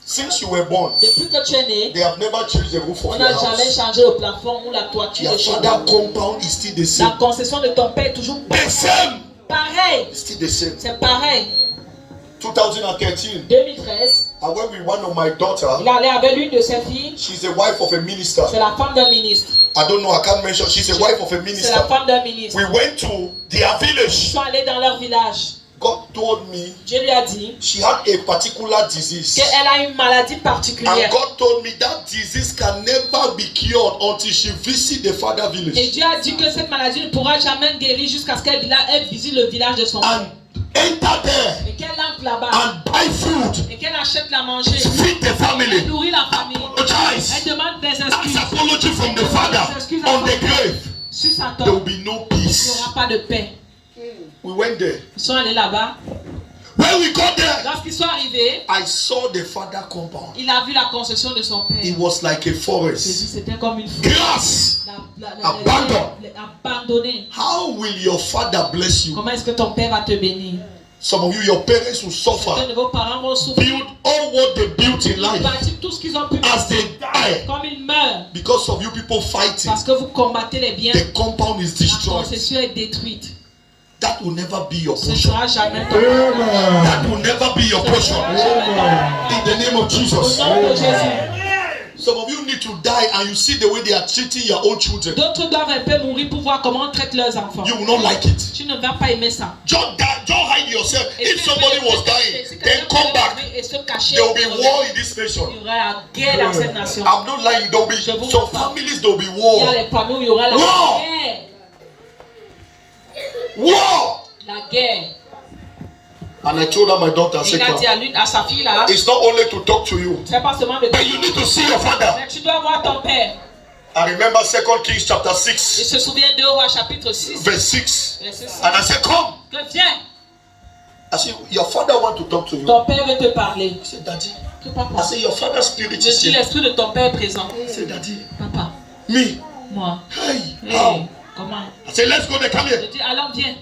Since you were born, depuis que tu es né, they have never changed the roof on of your n'a jamais house. changé le plafond ou la toiture Your de chez father toi. compound is still the La same. concession de ton père est toujours The same. pareil. Still the same. C'est pareil. 2013, 2013, I went with one of my daughter. il allait avec l'une de ses filles. She's the wife of a minister. C'est la femme d'un ministre. I don't know, I can't mention. She's the wife of a C'est la minister. femme d'un ministre. We went to their Ils village. sont allés dans leur village. God told me Dieu lui a dit she had a particular disease. qu'elle a une maladie And particulière. God told me that disease can never be cured until she visits the father Et village. Dieu a dit que cette maladie ne pourra jamais guérir jusqu'à ce qu'elle visite le village de son père. And enter there Et qu'elle entre là-bas. and buy food. Et qu'elle achète la manger. Feed the Elle family. nourrit la famille. Apologize. Elle demande des Ask excuses. apology from the father on the grave. Sur sa There will tombe, be no il n'y peace. aura pas de paix. We went there. Ils sont allés là-bas. When we got there, Lorsqu'ils sont arrivés, I saw the father compound. il a vu la concession de son père. It was like a forest. C'était comme une forêt. Grass. Abandonnée. How will your father bless you? Comment est-ce que ton père va te bénir? Some of you, your parents will Certains suffer. de vos parents vont souffrir. Build all what they built in Ils life bâtissent tout ce qu'ils ont pu as they bâtir. die. Comme ils meurent. Because of you people fighting, Parce que vous combattez les biens. the compound is La destroyed. concession est détruite. That will never be your Ce ne portion. sera jamais ton Amen. That will never be your portion. Jamais. In the name of Au Jesus. nom de Jésus. Some of you need to die and you see the way they are treating your own children. D'autres doivent un peu mourir pour voir comment on traite leurs enfants. You will not like it. Tu ne vas pas aimer ça. Just die, just hide yourself. If somebody was dying, then come back. There will be war in this nation. Il y aura la guerre dans cette nation. I'm not lying. There will be some families. There will be Il y war. a les familles où il y aura la War. guerre. War. La guerre. And I told her, my daughter, I Il said, a dit à lui, à sa fille là, it's not only to talk to you, c'est pas seulement de but you need to see your father. mais tu dois voir ton père. I remember 2 Kings chapter Il 6, se souvient de Rois chapitre 6. verse 6. Verset 6. And I said, come. Que viens, I said, your father want to talk to you. ton père veut te parler. I said, Daddy. Que I papa. said, your father's spirit Je is dis here. l'esprit de ton père est présent. I said, Daddy. Papa, Me. moi. Hey. Hey, How? comment? I said, let's go there. Come Je here. dis alors viens.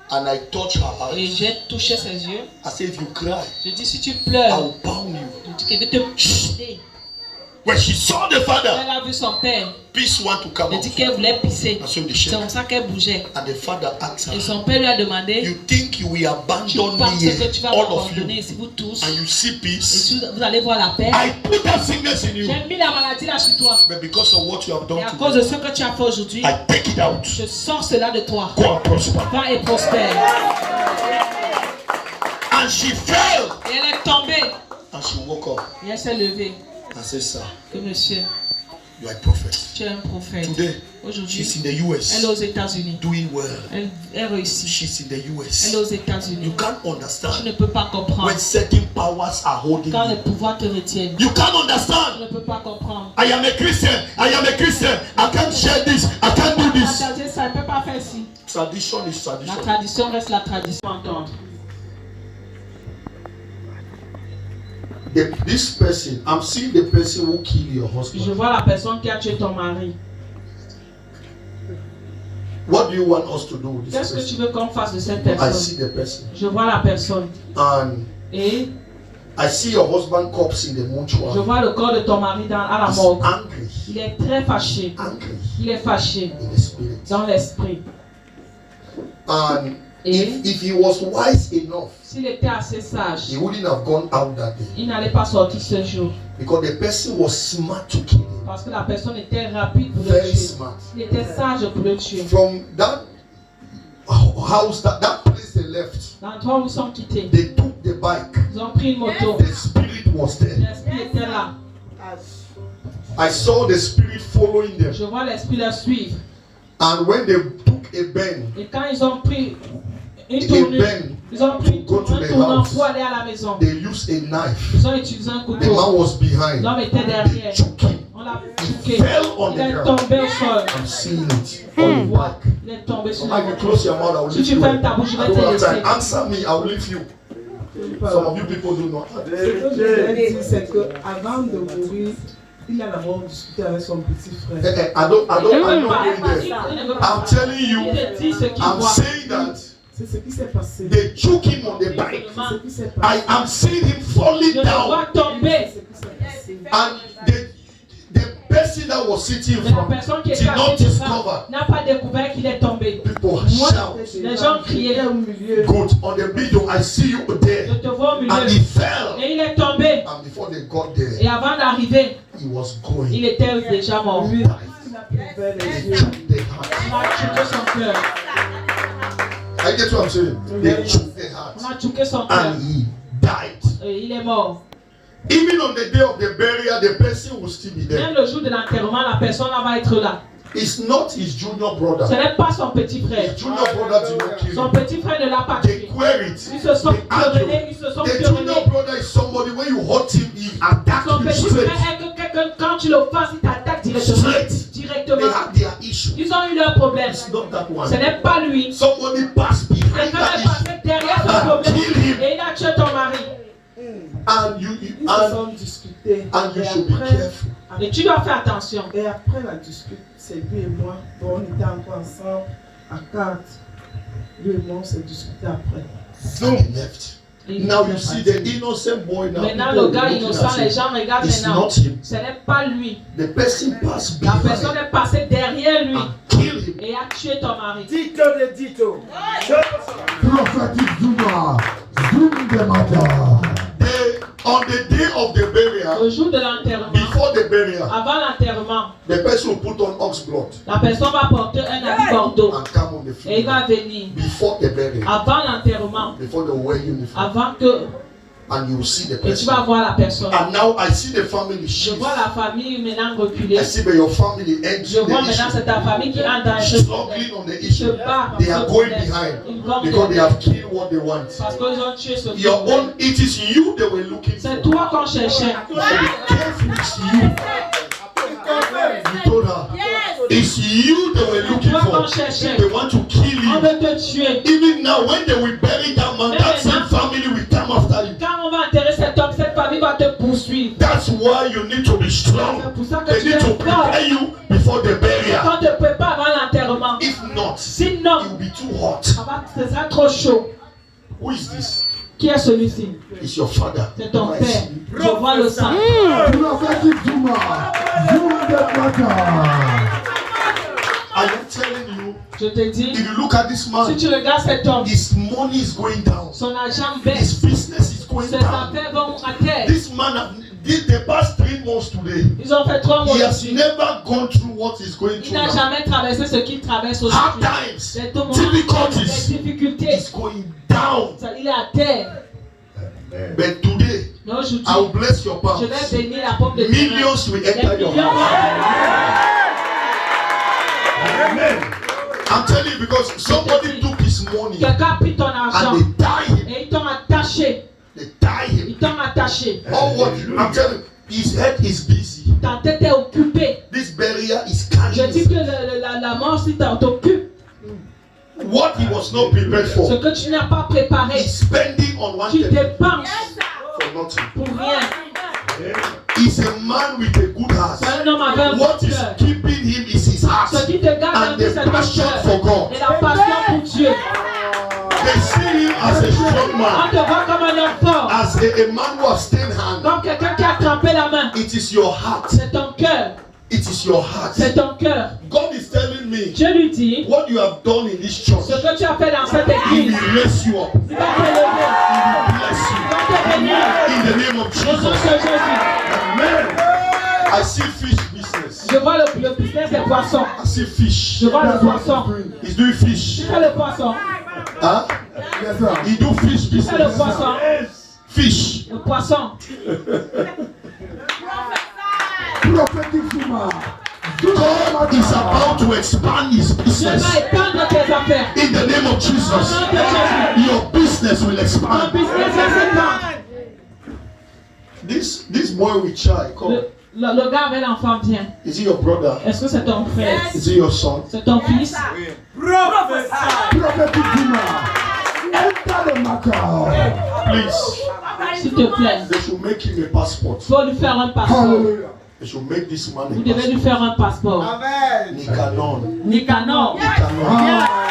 And I touched her Et eyes. j'ai touché ses yeux. I said, if you cry, Je dis si tu I pleures, will pound you. je dis qu'elle veut te pisser. When she saw the father, Elle a vu son père. peace want to come Elle out. dit qu'elle voulait pisser. That's when they C'est shake. comme ça qu'elle bougeait. And the father asked Et her, son père lui a demandé, you think you will tu abandon penses me que here, tu vas all of m'abandonner you, ici, vous tous, and you see et peace? si vous allez voir la paix. I put that sickness in you. J'ai mis la maladie là sur toi. But because of what you have Et done à cause today, de ce que tu as fait aujourd'hui, I take it out. je sors cela de toi. Go and prosper. Va et prospère. And she fell. Et elle est tombée. And she woke up. Et elle s'est levée. I said, sir, Que monsieur, you are a prophet. tu es un prophète. Today, Aujourd'hui, she's in the elle est US, aux États-Unis. doing well. Elle réussit. She's in the Elle US. est aux You États-Unis. can't Tu understand ne peux pas comprendre. when certain powers are holding Quand les you. pouvoirs te retiennent, You can't tu understand. ne peux pas comprendre. I am a Christian. I am a Christian. I can't share this. I can't do this. Partager ça, elle ne peut pas faire ci. Tradition is La tradition. tradition reste la tradition. Entendre. This person, I'm seeing the person who killed your Je husband. vois la personne qui a tué ton mari. What do you want us to do with this Qu'est-ce que tu person? veux qu'on fasse de cette I personne? see the person. Je vois la personne. And Et I see your husband corpse in the je mortuary. vois le corps de ton mari à la He's mort. angry. Il est très fâché. Angry Il est fâché in the spirit. dans l'esprit. And Et if he was wise enough, s'il était assez sage, he wouldn't have gone out that day. il n'allait pas sortir ce jour. Because the person was smart to kill him. Parce que la personne était rapide pour le Very tuer. smart. Il était sage pour le tuer. From that house, that place they left, L'endroit où ils sont quittés, they took the bike. ils ont pris une moto. The spirit was there. L'esprit était là. I saw the spirit following them. Je vois l'esprit les suivre. And when they took a bend, Et quand ils ont pris une a tournure, bend, ils ont pris to go to un the tournant house, pour aller à la maison. they used a knife. Ils ont utilisé un The couteau. man was behind. L'homme était They derrière. took him. On l'a He choqué. fell on Il the est ground. tombé au sol. I'm seeing it on the back. Il est tombé sur So la I can moto. close your mouth, I will Si leave tu you. fermes ta bouche, je I vais don't te have time. laisser. Answer me, I will leave you. Some of you people do not. Ce que je voulais dire, c'est qu'avant de mourir, il a d'abord discuté avec son petit frère. I don't Il ne going veut pas. there. Il ne veut pas. I'm telling Il you, te dit ce qu'il I'm voit. saying that C'est ce qui s'est passé. they took him on the bike. C'est ce qui s'est I passé. am seeing him falling Je le vois down. tomber. C'est ce qui s'est passé. And the person that was sitting in Mais la front personne qui did était not assise devant discover. n'a pas découvert qu'il est tombé. People Moi, shout. les gens criaient. Au milieu. Good. On the video, I see you Je there. te vois au And he milieu. fell. Et il est tombé. And before they got there, Et avant d'arriver, he was il going. était déjà mort. Lui, il a ouvert les They yeux. took the heart. On a choqué son cœur. I get what I'm saying. They took the On heart. a choqué son cœur. And he died. Et il est mort. Even on the day of the burial, the person will still be there. Même le jour de l'enterrement, la personne là va être là. It's not his junior Ce brother. n'est pas son petit frère. His junior brother did not kill Son him. petit frère ne l'a pas They tué. queried. Ils se sont They argued. querellés, ils se sont The querellés. junior brother is somebody when you hurt him, he attack Son you petit straight. frère est que quelqu'un, quand tu l'offenses, il t'attaque directement. Straight. They Directement. have their issue. Ils ont eu leur problème. It's not that Ce one. n'est pas lui. Somebody passed behind Quelqu'un that est issue. passé derrière ce And problème kill him. et il a tué ton mari. And Ils se sont discutés. and you Et should be après, careful. Et tu dois faire attention. et après la dispute, c'est lui et moi. Bon, on était encore ensemble à 4. Lui et moi, on s'est discuté après. And he left. Et Now you see the innocent boy now. maintenant, people le gars looking innocent, at les him. gens regardent It's maintenant. not him. Ce n'est pas lui. The person passed La personne behind est passée derrière lui and killed him. et a tué ton mari. Dito de Dito. Prophetic Zuma. Zoom the matter. On the day of the burial, Au jour de l'enterrement, before burial, Avant l'enterrement, the person will put on ox blood la personne va porter un habit bordeaux and come on the et il funeral. va venir. Before the burial, Avant l'enterrement, before the wedding uniform, avant que and you will see the et tu person. vas voir la personne. And now I see the family Je shift. vois la famille maintenant reculer. I see that your family Je entering vois the maintenant issue, c'est ta famille qui entre dans le struggling on the se issue. bat They dans are ce going problème. behind Ils vont because they derrière. have killed what they want. Parce qu'ils ont tué ce Your qu'ils voulaient. own, it is you they were looking C'est for. toi qu'on cherchait. So be careful, it's you. You told her, it's you they were looking Toi qu'on for. cherchait. They want to kill On you. veut te tuer. Even now, when they will bury that man, that same family will come after you. Quand on va enterrer cet homme, cette famille va te poursuivre. That's why you need to be strong. C'est pour ça que They tu need to es fort. prepare you before the burial. Quand on te prépare avant l'enterrement. If not, it Sinon, will be too hot. ce sera trop chaud. Who is this? Qui est celui-ci? It's your father. C'est ton I père. see. Je vois le sang. Prophetic Zuma. Zuma the matter. I am telling you, Je te dis, if you look at this si man, tu regardes cet homme, his money is going down. son argent His baisse, business is going ses down. affaires vont à terre. This man, the past 3 months today, Ils ont fait 3 mois he has dessus. never gone through what he's going Il through n'a now. jamais traversé ce qu'il traverse Hard aujourd'hui. times, C'est tout moment, difficulties, les difficultés. is going down. Il est à terre. But today, Mais aujourd'hui, I will bless your je palms. vais bénir la pomme de terrain. Millions will Les enter your millions house. Amen. I'm telling you because somebody took his money Quelqu'un a pris ton argent and they tie him. et ils t'ont attaché. They tie him. Ils t'ont attaché. All what I'm telling you, his head is busy. Ta tête est occupée. This burial is Je carrying dis que la mort, si t'occupe, what he was not prepared ce for. que tu n'as pas préparé, He's spending tu unwanted dépenses for nothing. pour rien. He's a man with a good heart. C'est un homme avec un What bon is cœur. keeping him is his heart Ce qui te garde en and vie, the c'est ton passion for cœur. God. Et la passion pour Dieu. They see him as a strong On man, te voit comme un homme fort. as a man who has stained hand. Comme quelqu'un qui a trempé la main. It is your heart. C'est ton cœur. It is your heart. C'est ton cœur. God is telling me Dieu lui dit, what you have done in this church. ce que tu as fait dans cette He église, will raise you up. il va te lever. He will bless Il you. va te bénir. In the name of Au nom de Jesus. Jésus. Amen. I see fish business. Je vois le business des poissons. I see fish. Je vois le poisson. He's doing fish. Tu fais le poisson. Huh? Yes, sir. He do fish Tu fais le business. poisson. Fish. Le poisson. Prophetic Zuma. God is about to expand his Dieu business. va étendre tes affaires. In the name of Au Jesus. nom de Jésus. Your business will Ton expand. business va s'étendre. This boy with child, come. Le gars avec l'enfant vient. Is he your brother? Est-ce que c'est ton frère? Is he your son? C'est ton fils? Prophetic Zuma. Enter the matter. Please. S'il te plaît. They should make him a passport. Il faut lui faire un passeport. Hallelujah. They should make this man Vous a devez lui passport. faire un passeport. Nicanor. Nicanor. Nicanor.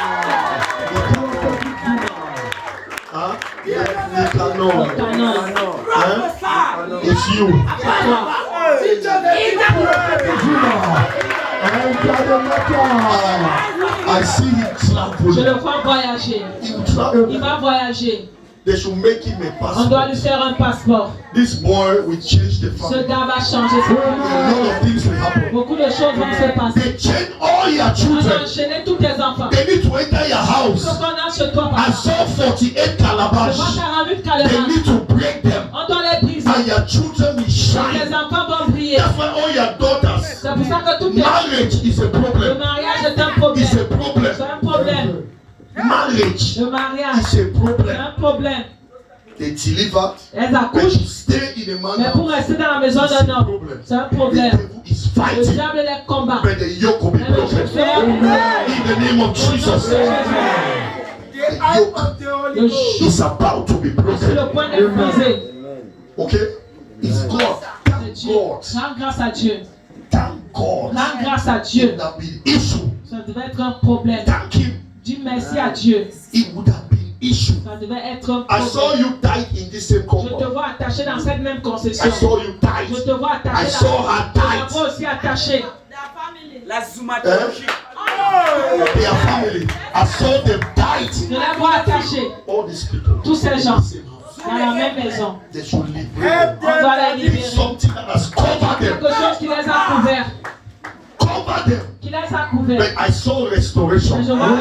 Huh? Nicanor. Nicanor. Huh? It's you. C'est toi. Prophetic Zuma. Enter the matter. I see him Je traveling. le vois voyager. He will travel. Il va voyager. They should make him a On doit lui passport. faire un passeport. This boy will change the Ce family. gars va changer sa A famille. lot of things will happen. Beaucoup de choses vont se passer. They change all your On a children. enchaîné tous tes enfants. They need to enter your Ce house. qu'on a chez toi, I papa. saw 48 Je vois calabash. 48 They calebasse. need to break them. On doit les briser. And your children will Les shine. enfants vont briller. That's why all your daughters. C'est pour ça que toutes les... Marriage is a Le problem. mariage est un problème. It's a problem. C'est un problème. Marriage Le mariage, is a c'est problem. un problème. They deliver. Elles When accouchent. you stay in a Mais man's pour house, rester dans la maison it's a d'un homme, problem. c'est un The problème. devil is Le fighting. diable les combat. But the yoke will be Mais le broken. juge sera brisé. In the name of Jesus. The yoke Le juge is about to be sur broken. le point d'être brisé. Okay? It's God. C'est Thank Dieu. God. Rends grâce à Dieu. Thank God. Rends grâce à It Dieu. would have been issue. Ça devait être un problème. Thank Him. Dis merci à Dieu. It would have been issue. Ça devait être un I saw problème. you tied in this same Je te compound. vois attaché dans cette même I concession. saw you Je tied. te vois I attaché saw dans her Je te tied. vois aussi attaché. La zoomatologie. Their family. I saw them tied. Je la vois attachée. All these people. Tous ces gens Same house. dans la même maison. They should liberate them. On doit la There is libérer. something that has covered covered them. quelque chose qui les a couverts. Cover them. Qui les a couverts. But I saw restoration. Je vois que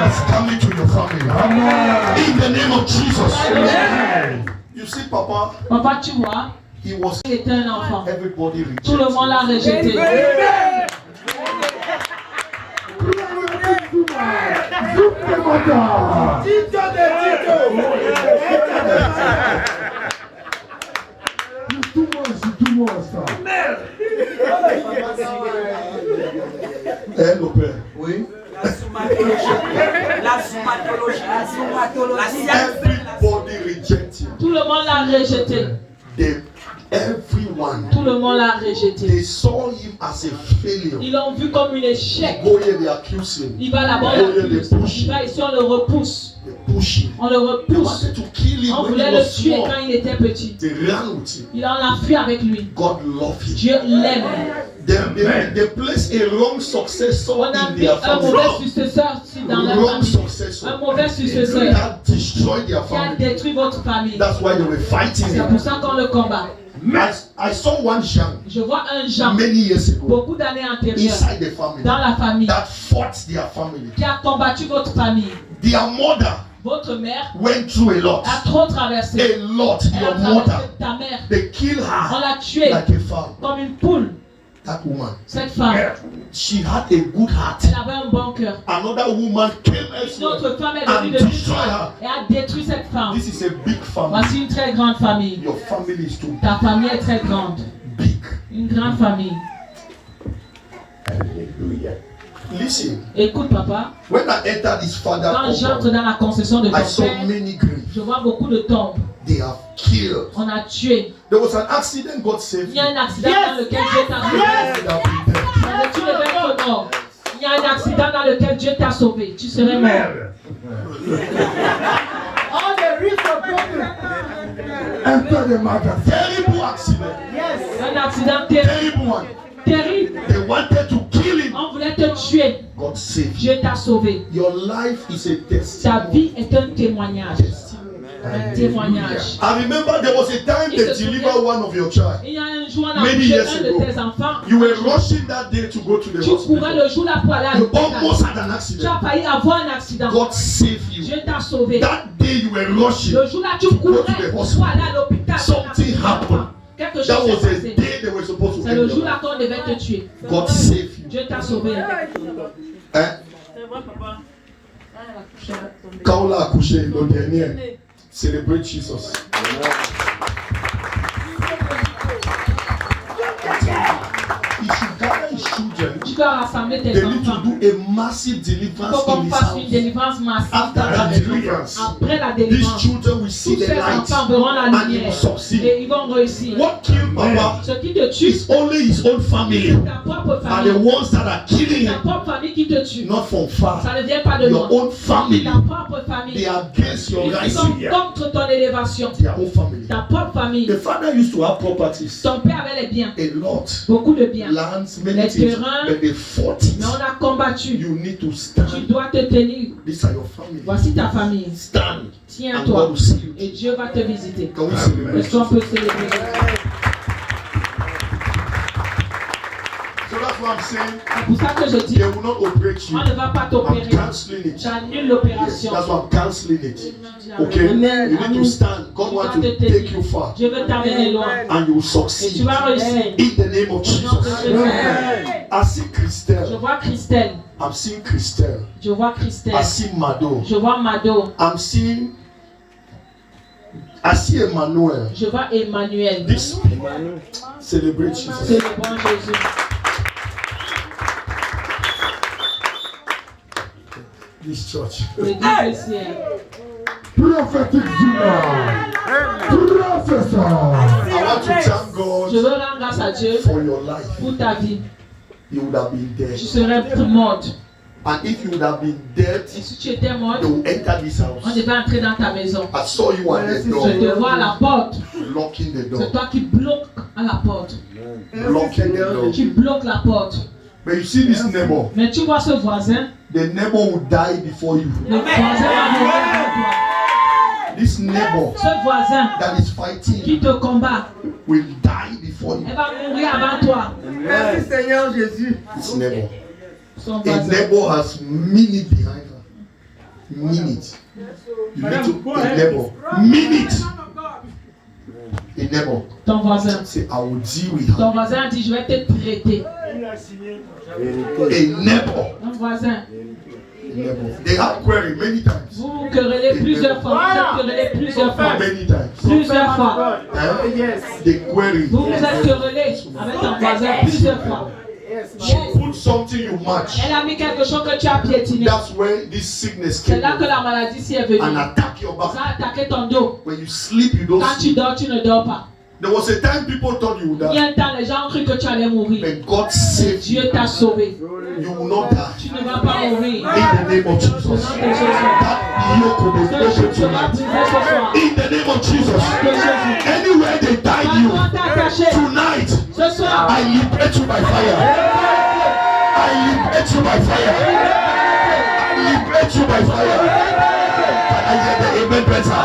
It's coming to your family. In the name of Jesus. You see, Papa, papa, tu vois, he was il était un enfant. everybody Tout le monde l'a rejeté. Hello, Père. Oui. La zoomatologie. La science. Everybody rejected. Tout le monde l'a rejeté. Everyone. Tout le monde l'a rejeté. They saw him as a failure. Ils l'ont vu comme un échec. Go here, they accuse him. Il va là-bas, Oh, yeah, they il push him. va ici, on le repousse. They push him. On le They repousse. wanted to kill him On when voulait he le was tuer small. quand il était petit. They ran with him. Il en a fui avec lui. God loved him. Dieu l'aime. They placed a wrong successor On a in mis their un mauvais family. successeur dans leur Wrong famille. successor. Un mauvais successeur That destroyed their qui a family. détruit votre famille. That's why they were fighting C'est him. pour ça qu'on le combat. I saw one Jean Je vois un Jean, many years ago beaucoup d'années antérieures, inside the family dans la famille, that fought their family. qui a combattu votre famille. Their mother Votre mère went through a lot. a trop traversé. A lot. Elle a Your traversé mother. ta mère. They killed On her l'a tuée like a fowl. comme une poule. That woman. Cette femme, She had a good heart. elle avait un bon cœur. Another woman came Une elsewhere autre femme est and venue de destroyed Dieu her. et a détruit cette femme. This is a big family. Voici une très grande famille. Your family is too Ta famille est très grande. big. Une grande famille. Hallelujah. Listen, Écoute, papa, when I entered this father quand j'entre compound, dans la concession de I ton saw père, many graves. je vois beaucoup de tombes. They have killed. On a tué. There was an accident, God saved Il y me. a un accident dans lequel Dieu t'a sauvé. They have been dead. Tu devais être mort. Il y a un accident dans lequel Dieu t'a sauvé. Tu serais mort. All the roots are broken. Enter the matter. Terrible accident. Yes. Un accident terrible. Terrible one. Terrible. They wanted to kill him. On voulait te tuer. God saved you. Dieu t'a sauvé. Your life is a Ta testimony. vie est un témoignage. Un témoignage. I remember there was a time they delivered one of your child. Il y a un jour, on a Many touché years un de ago. tes enfants. You were rushing that day to go to the Tu courais hospital. le jour là pour aller à You l'hôpital. almost had an Tu as accident. failli avoir un accident. God saved you. Dieu t'a sauvé. That day you were rushing. Le jour là, tu courais pour aller à l'hôpital. Something happened. Quelque chose That s'est was the passé. day they were supposed to C'est end le your jour life. là qu'on devait te tuer. God saved you. Dieu t'a sauvé. Hein? Quand on l'a accouché le dernier, celebrate Jesus. He should gather his children. Tu dois rassembler tes They need to enfants. do a massive Il faut deliverance qu'on in his fasse une house. délivrance massive After dans la that maison. deliverance, Après la these délivrance, children will see tous the ces light enfants verront la and they will lumière succeed. et ils vont réussir. What killed Papa Ce qui te tue, is only his own family c'est ta propre are the famille. ones that are killing Ta him, propre famille qui te tue. not from far. Ça ne vient pas de Your loin. own family, Ta propre famille. they are against your Ils sont rising. contre ton élévation. Their own family. Ta propre famille. The father used to have properties, Ton père avait les biens. a lot, Beaucoup de biens. lands, many Les things, terrains. but they fought it. Mais on a combattu. You need to Tu stand. dois te tenir. These are your family. Voici ta famille. Stand. And Tiens-toi. God will see you. Et Dieu va te visiter. Can we celebrate? Est-ce qu'on peut célébrer? So that's what I'm saying. C'est pour ça que je dis, They will not operate you. on ne va pas I'm t'opérer. canceling it. J'annule Yes, l'opération. that's why I'm canceling it. Okay? Amen. You need to stand. God Tu wants dois to te take you tenir. far. Je veux t'amener loin. And you will Et tu succeed. vas réussir. In the name of Au nom de Jesus. Jésus. I see Je Christelle. vois Christelle. I'm seeing Christelle. Je vois I Christelle. see Mado. Je vois Mado. I see Emmanuel. Je vois Emmanuel. This celebrate C'est Jesus. le bon Jésus. This church. L'église ici. Prophetic Zuma. Professor. I want to thank Je God veux rendre grâce à Dieu for your life. pour ta vie. You would have been dead. Tu serais morte. And if you would have been dead, Et si tu étais morte, they will enter this on house. devait entrer dans ta maison. I saw you at the Je door, te vois à la porte. locking the C'est door. toi qui bloques à la porte. Blocking the door. Tu bloques la porte. But you see this neighbor, Mais tu vois ce voisin, the neighbor will die before you. le voisin va mourir avec toi. This neighbor Ce voisin that is qui fighting te combat will die before before you. Elle va mourir avant toi. Merci Seigneur Jésus. It's neighbor. Son A voisin. neighbor has minute behind her. Minute. You need to a neighbor. Minute. A neighbor. Ton voisin. Say, I will deal with Ton her. voisin a dit, je vais te traiter. A neighbor. Ton voisin. A neighbor. They have query many times. Vous vous querellez plusieurs fois. Vous vous querellez plusieurs fois. Many times. Plusieurs fois. Yes. They query. Vous vous êtes querellé avec ton voisin plusieurs fois. She put something you match. Elle a mis quelque chose que tu as piétiné. That's where this sickness C'est came là que la maladie s'y est venue. and attack your Ça back. a attaqué ton dos. When you sleep, you don't Quand tu sleep. dors, tu ne dors pas. There was a time people thought you would Il y a die. un temps, les gens ont cru que tu allais mourir. But God saved you. Dieu t'a sauvé. You will not die. Tu ne vas pas mourir. In the name of Jesus. Au nom de Jésus. That yoke will be Ce broken jour sera tonight. brisé ce soir. In the name of Jesus. De Jésus. Anywhere they tied Quand you, on t'a attaché, tonight, ce soir, I liberate you by fire. I liberate you by fire. I liberate you by fire. Can I hear the amen better?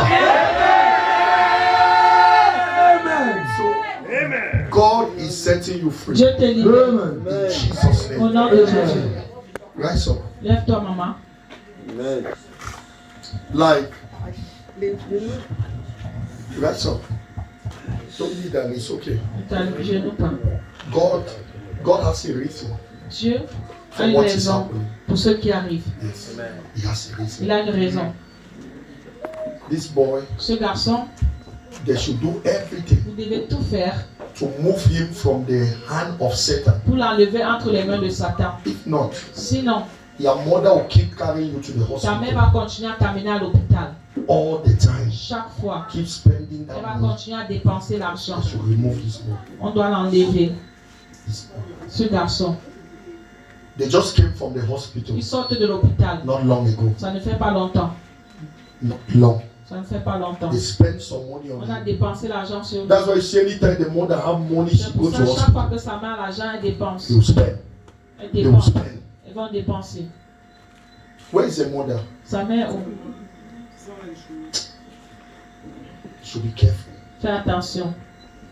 So, God is setting you free. Dieu te libère. In Jesus' Au name. nom de Jésus. Rise up. Lève-toi, maman. Like, rise up. Don't need that, it's okay. Ne t'allonge pas. God has a reason Dieu a for une what is raison happening. pour ce qui arrive. Yes. He has a reason. Il a une raison. This boy, Ce garçon, they should do everything vous devez tout faire to move him from the hand of Satan. pour l'enlever entre les mains de Satan. If not, Sinon, your mother will keep carrying you to the ta mère hospital va continuer à t'amener à l'hôpital. all the time. Chaque fois, Keep spending elle va that money. continuer à dépenser l'argent. I should remove this boy. On doit l'enlever. This boy. Ce garçon, They just came from the hospital il sort de l'hôpital. not long ago. Ça ne fait pas longtemps. Not long. Ça ne fait pas longtemps. They spent some money on On a him. dépensé l'argent sur lui. That's why you see anytime the mother have money, she C'est pour goes ça to chaque fois hospital. que sa mère a l'argent, elle dépense. They will spend. Elle They will dépense. spend. Elles vont dépenser. Where is the mother? Sa mère, oh, Should be careful. fais attention.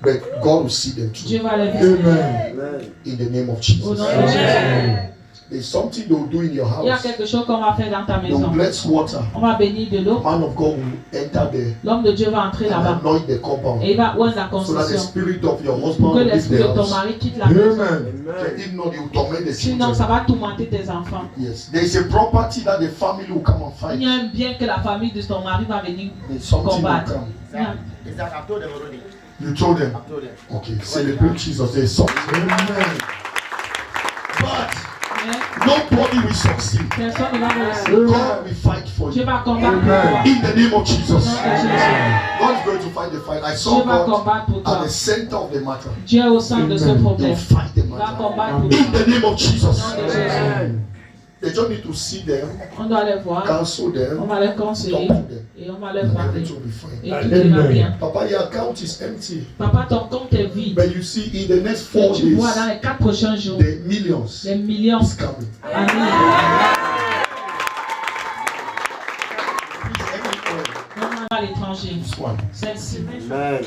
But God will see them Dieu too. va les visiter. Amen. In the name of Au Jesus. nom de Jésus. There's something they will do in your Il y a house. quelque chose qu'on va faire dans ta They will maison. bless water. On va bénir de l'eau. Man of God will enter there L'homme de Dieu va entrer and là-bas. anoint the compound. Et il va oindre la So that the construction. spirit of your Pour husband que will leave l'esprit the de ton house. mari quitte la maison. Amen. If not, you will torment the Sinon, ça children. va tourmenter tes enfants. Yes. There is a property that the family will come and Il y a fight. un bien que la famille de ton mari va venir There's something will combattre. come. Il y a- You told them. Okay. Celebrate Jesus. There's something. Amen. But Mais nobody will succeed. personne ne va réussir. God will fight for Dieu you. va combattre pour toi. In the name of Au Jesus. nom de Jésus. God is going to fight the fight. I Dieu saw va God combattre pour at toi. the center of the matter. Dieu est au centre de ce He will problème. fight the Il va matter. combattre pour In toi. the name of Au Jesus. nom de Jésus. They just need to see them, On doit les voir. counsel On them, va les conseiller. talk to them, Et on va les and parler. everything will be fine. Et tout ira bien. Papa, your account is empty. Papa, ton compte est vide. But you see, in the next Et 4 tu vois dans days, les 4 prochains jours, the millions les millions is coming. arrivent. On va à l'étranger. This one. Celle-ci. Amen.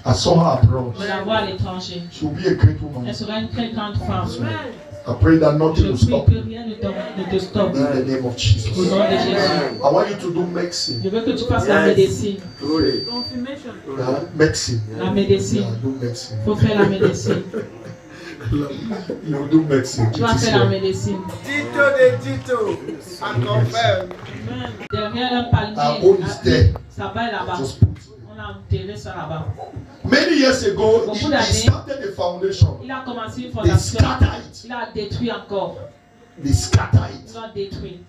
I saw her abroad. On la voit à l'étranger. She will be a great woman. Elle sera une très grande femme. I pray that Je nothing will prie stop que you. rien ne te stoppe. In the name of Au Jesus. nom de Jésus. I want you to do medicine. Je veux que tu fasses la médecine. Glory. Medicine. La médecine. Yeah, do medicine. Il faut faire la médecine. You do medicine. Tu vas It is faire la here. médecine. Tito de Tito. I confirm. Derrière un Our palmier, own is there. ça va là-bas. Just put it On a enterré ça là-bas. there. Many years ago, Beaucoup he d'années. started the foundation. Il a commencé une They fondation. scatter it. Il a détruit encore. They scatter Il it. a détruit.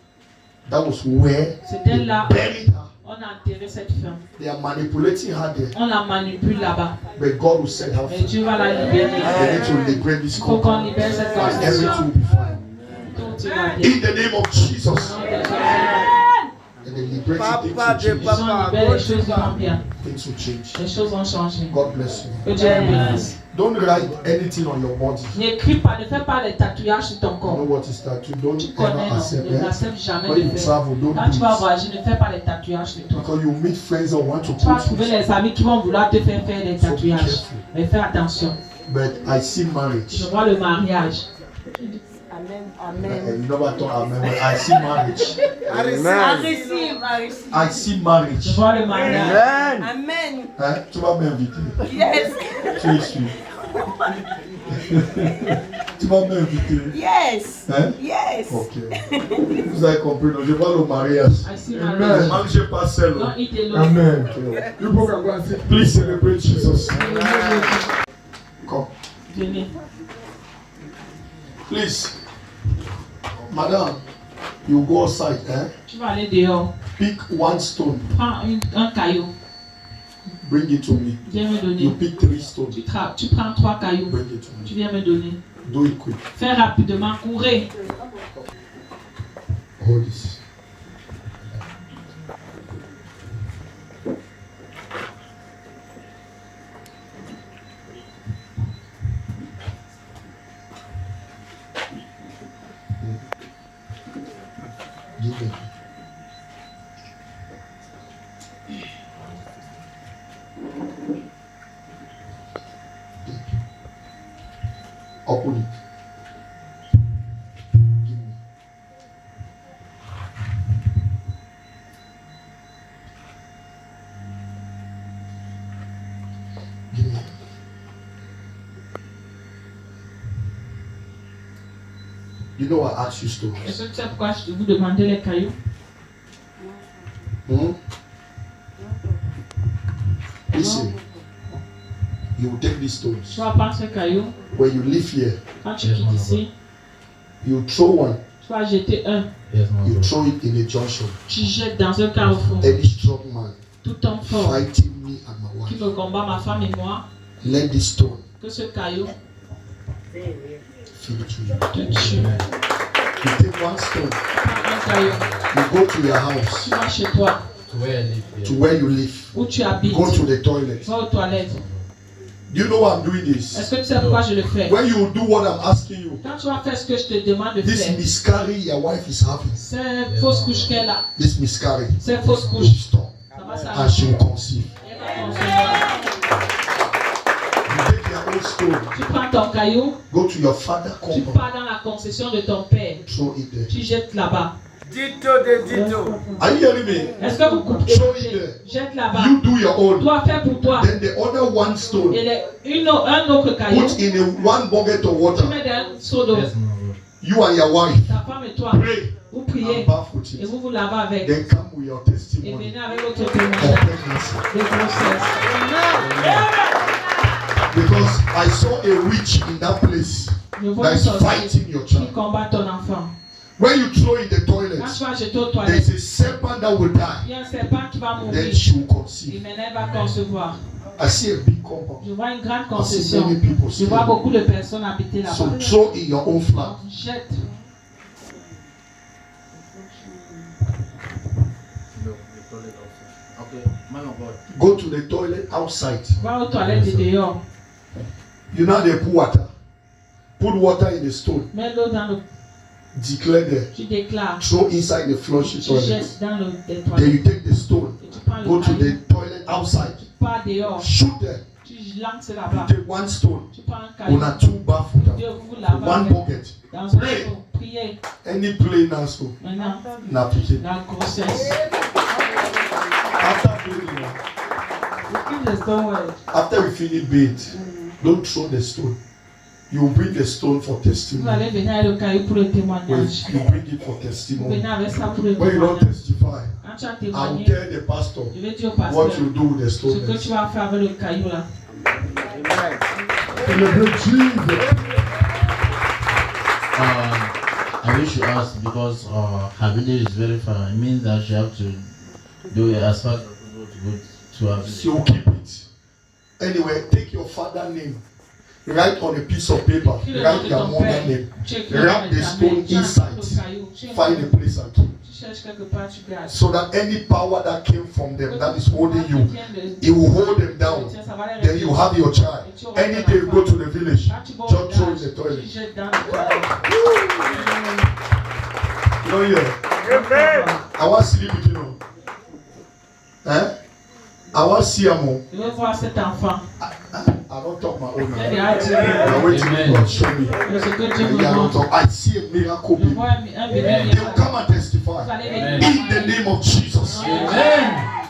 That was where C'était they là. buried her. On a enterré cette femme. They are manipulating her there. On la manipule là-bas. But God will set her Mais free. Dieu va la libérer. They need to liberate this Il faut qu'on couple. libère cette And everything constitution. will be fine. Tout ira bien. In the name of Jesus. Au nom de Jésus. And they liberate Papa things de will change. Ils sont libérés, les choses vont bien. Things will change. Les choses vont changer. God bless you. Que Dieu te bénisse. Don't write anything on your body. N'écris pas, ne fais pas les tatouages sur ton You know corps. what is tattoo? Don't Tu connais, ever non? accept Ne it. l'accepte jamais When de you faire. travel, don't Quand tu vas do it. voyager, ne fais pas les tatouages sur toi. Because you meet friends that want to Tu vas put trouver it. les amis qui vont vouloir te faire faire des So be tatouages. careful. Mais fais attention. But I see marriage. Je vois le mariage. Amen. Amen. You know what I mean? I see marriage. I see Je marriage. vois le mariage. Amen. Hein? Tu vas m'inviter. Yes. Tu es sûr. Tu vas m'inviter. Yes. Hein? Yes. Ok. Vous avez compris, donc je vois le mariage. I see Ne marriage. mangez pas seul. Don't eat alone. Amen. Please celebrate Jesus. Come. Venez. Please. Madame, you go outside, Tu vas aller dehors. pick one stone, Prends un caillou. bring it to me. Viens me You donner. pick 3 stones, Tu prends 3 cailloux. bring it to Tu me. viens me donner. Do it quick. Fais rapidement. Courez. Hold this. Give it. Open it. Give me. Give me. You know I asked you stories. Est-ce que tu sais pourquoi je vous demandais les cailloux? Listen. You will take these Tu stones. vas prendre ce caillou. When you live here, Quand tu quittes ici, you throw one. tu vas jeter un. You throw it in a junction. Tu jettes dans un carrefour. Any strong man Tout homme fort fighting me and my qui wife, me combat, ma femme et moi, let this stone que ce caillou feed to you. te tue. You take one stone, Prends un caillou. you go to your house, Tu vas chez toi, to where you live, où tu habites. go to the toilet. Va aux toilettes. Do you know why I'm doing this? Est-ce que tu sais pourquoi je le fais? When you do what I'm asking you, Quand tu vas faire ce que je te demande de this faire, miscarry your wife is having, c'est fausse couche qu'elle a. this miscarry C'est fausse will couche. stop Ça va and she will s'arrêter. conceive. Elle va concevoir. You take your own stone, Tu prends ton caillou, go to your father tu compound, pars dans la concession de ton père. throw it there. Tu jettes là-bas. Dito de Dito. Are you hearing me? Est-ce que vous coupez? Throw it there. Jette là-bas. You do your own. Toi, fais pour toi. Then the other one stone, Et un autre caillou, put in one bucket of tu water. mets dans un seau d'eau. You and your wife Ta femme et toi, pray vous priez and bath with et it. vous vous lavez avec. Then come with your Et testimony venez avec votre of témoignage pregnancy. de grossesse. Because I saw a witch in that place Je vois that une is sorcière fighting your qui child. combat ton enfant. When you throw in the toilet, Quand tu vas jeter aux there toilettes, is a serpent that will die. il y a un serpent qui va mourir. Then she will Et conceive. maintenant, elle va concevoir. I see a big compound. Je vois une grande I see concession. many people Je vois staying. beaucoup de personnes habiter So là-bas. throw in your own flat. Jette. Go to the toilet outside. Va aux toilettes et dehors. You know they put water. Put water in the stone. Mets l'eau dans le. Declare there. Tu déclares. Throw inside the flush Tu toilet. jettes dans les Then toilettes. you take the stone. Et tu prends Go le to caillou. the toilet outside. Tu pars dehors. Shoot there. Tu lances You là-bas. take one stone. Tu prends un caillou. On a 2 bathwater. Dieu vous lave One avec. bucket. Dans un Pray. seau. Priez. Any play now so. Maintenant, Now put it. la grossesse. After praying, after we finish bait, don't throw the stone. You bring the stone for Vous testimony. allez venir avec le caillou pour le When témoignage. you bring it for Vous testimony. venez avec ça pour le When you don't témoignage. testify, Quand tu as I will témoigné, tell the pastor je vais dire au what pasteur you do with the ce stone. que tu vas faire avec le caillou là. Celebrate Jesus. I wish you ask because her village is very far. It means that she have to do it as far as possible to go to her village. So keep it. Anyway, take your father's name. Write on a piece of paper. Écris le nom Write de your ton mother's père. name. Tu écris Wrap le nom the de ta stone mère. Tu as inside. le caillou. Tu Find a place and keep. Tu cherches quelque part, tu gardes. So that any power that came from them that is holding you, it will hold them down. Then you have your child. Any day you go to the village, just throw in the toilet. Tu jettes dans le toilette. You know, yeah. I want to sleep with you. I want to see him. Je veux voir cet enfant. I don't talk my own. Elle a dit, I'm waiting for God to show me. ce que Dieu me Yeah, I don't montre. talk. I see a miracle. Je vois un They miracle. will come and testify. Vous allez In venir. the name of Jesus.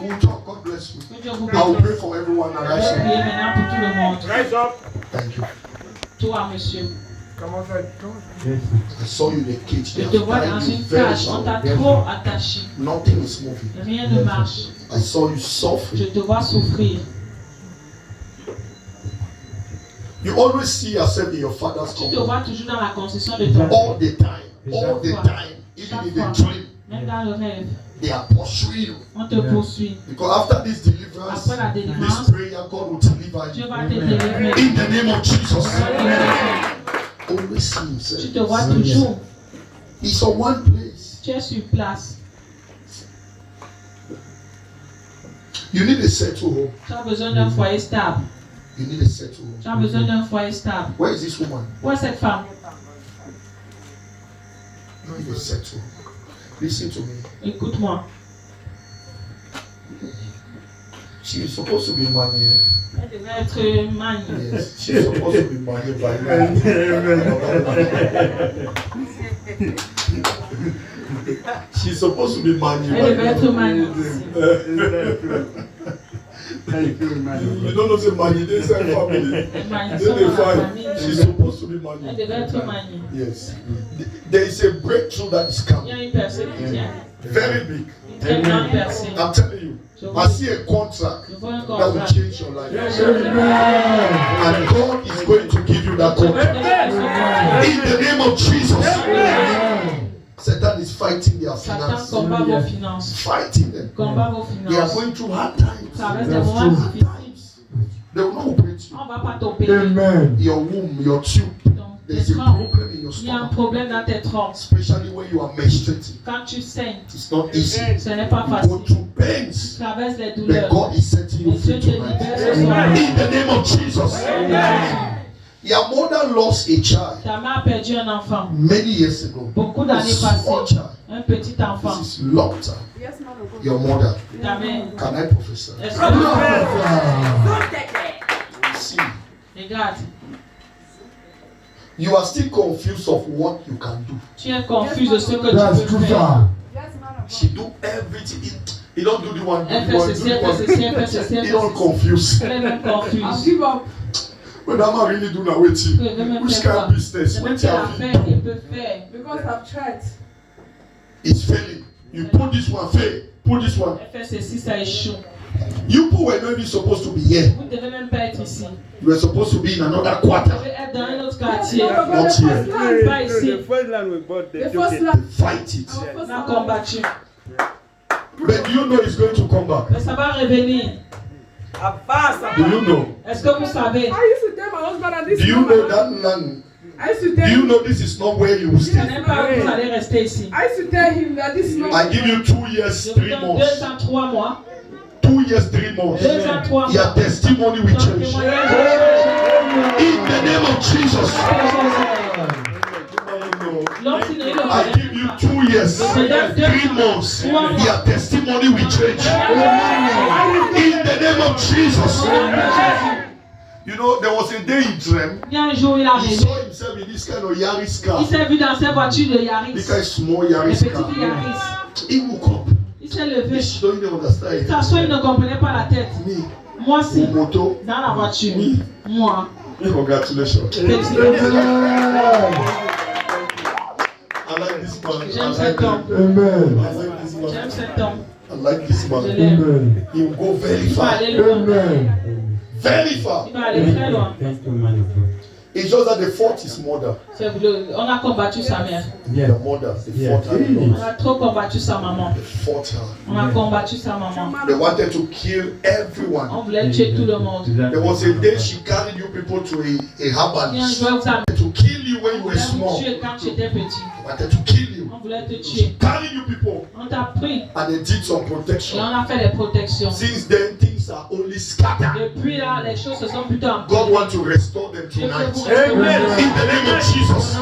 We'll talk. God bless you. Que Dieu vous I will pray bénisse. for everyone Je vais around you. prier maintenant pour tout le monde. Rise up. Thank you. Toi, monsieur. Comment ça va? I saw you in the cage. Je They te have vois tied dans you une very cage. On t'a strong. trop attaché. Nothing is moving. Rien ne marche. I saw you Je suffering. te vois souffrir. You always see yourself in your father's Tu te company. vois toujours dans la concession de ton All the time. All the time. Even in the dream. Même dans le rêve. They are pursuing you. On te poursuit. Because after this deliverance, Après la this délivrance, prayer, God will deliver Dieu you. va te délivrer. In the name of Jesus. Tu Always see himself. te vois toujours. He's on one place. Tu es sur place. You need a settled home. Tu as besoin d'un foyer stable. You need a settled home. Tu as besoin d'un foyer stable. Where is this woman? Où est cette femme? You need a settled home. Listen to me. Écoute-moi. She is supposed to be money. Elle devrait être maniée. Yes, she's supposed to be money by now. She's supposed to be money Elle devrait by être now. maniée. You don't know the money, they say family. Elle manie Then they dans la find famille. she's supposed to be Elle money. devrait être maniée. Yes. There is a breakthrough that is Il y coming. a une personne qui vient. Very big. Une très grande personne. I'm telling you. Je I vois see a contract je vois un that will contrat. change your life. And God is going to give you that contract. In the name of Jesus. Satan is fighting their Satan finance. combat vos finances. Fighting them. Combat vos They are finances. going through hard times. Ça reste des moments difficiles. They will not operate you. On ne va pas t'opérer. Amen. Your womb, your tube. Donc, There's tes a trompes. problem in your Il y a un stomach. problème dans tes trompes. Especially when you are menstruating. Quand tu saignes, It's not easy. ce n'est pas You go facile. through Tu pains. traverses les But douleurs. God is setting you Mais Dieu free te libère ce tonight. soir. In the name of Jesus. Your mother lost a child Ta mère a perdu un enfant. many years ago. Beaucoup A d'années small passées. child. Un petit enfant. This is long time. Your mother. Ta mère. Can I prophesy? Est-ce que See, regarde, you are still confused of what you can do. tu es confus de ce que That's tu true, peux faire. sir. She do everything. He don't do the one. Elle Do fait the one. ceci, elle fait ceci, elle fait ceci, elle He fait don't ceci. confuse. Elle est même confuse. When I'm really doing that with Elle you, veut même which faire kind quoi? of business? C'est même What quelle you affaire have qu'elle peut faire. Because I've tried. It's failing. You put this one, fail. Put this one. Elle fait ceci, ça échoue. You people were not even supposed to be here. Vous ne devez même pas être ici. You were supposed to be in another Vous quarter. devez être dans un autre quartier. No, but Not the here. first land. Pas ici. The first land we bought, The they first took it. land. Fight it. Our On first a land. combattu. But do you know it's going to come back? Mais ça va revenir. Do you know? Est-ce que vous savez? I used to tell my husband that this Do you is know not my that land. land? I used to Do tell you him. know this is not where you will Ce stay? n'est pas où vous allez rester ici. I used to tell him that this is not. I give you 2 years, Je vous 3 donne months. 2 ans, 3 mois. 2 years, 3 months. 2 ans, 3 mois. Your testimony will Ton change. témoignage va In the name of Jesus. L'homme qui ne le I connaît give you 2 years, 3 months. Your testimony will change. In the name of Jesus. You know, there was a day he dreamed. Il y a un jour, il a He rêvé. saw himself in this kind of Yaris car. Il s'est vu dans sa voiture de This Yaris. kind of small Le Yaris petit car. Yaris. He woke up. Il s'est levé. She don't even understand. Ça soit il ne comprenait pas la tête. Me, Moi, si. moto. Dans la voiture. Moi. Congratulations. Félicitations. I like this man. I J'aime like cet homme. him. Amen. I like this man. J'aime cet homme. I like this Je man. l'aime. Amen. He will go very Il va far. aller loin. Amen. Very far. Il va aller très loin. It's just that they fought his mother. On a combattu sa mère. The mother. They fought her. On a trop combattu sa maman. They fought her. On a combattu sa maman. They wanted to kill everyone. On voulait tuer tout le monde. There was a day she carried you people to a Il y a un herbalist jour où ça to kill you when you were voulait vous small. tuer quand j'étais petit. They wanted to kill you. On voulait te She tuer. carried you people On t'a pris and they did some et protection. on a fait des protections. Since then, things are only scattered. Depuis là, les choses se sont plutôt God empirées. wants to restore them Dieu veut vous tonight. restaurer. In the name of Jesus.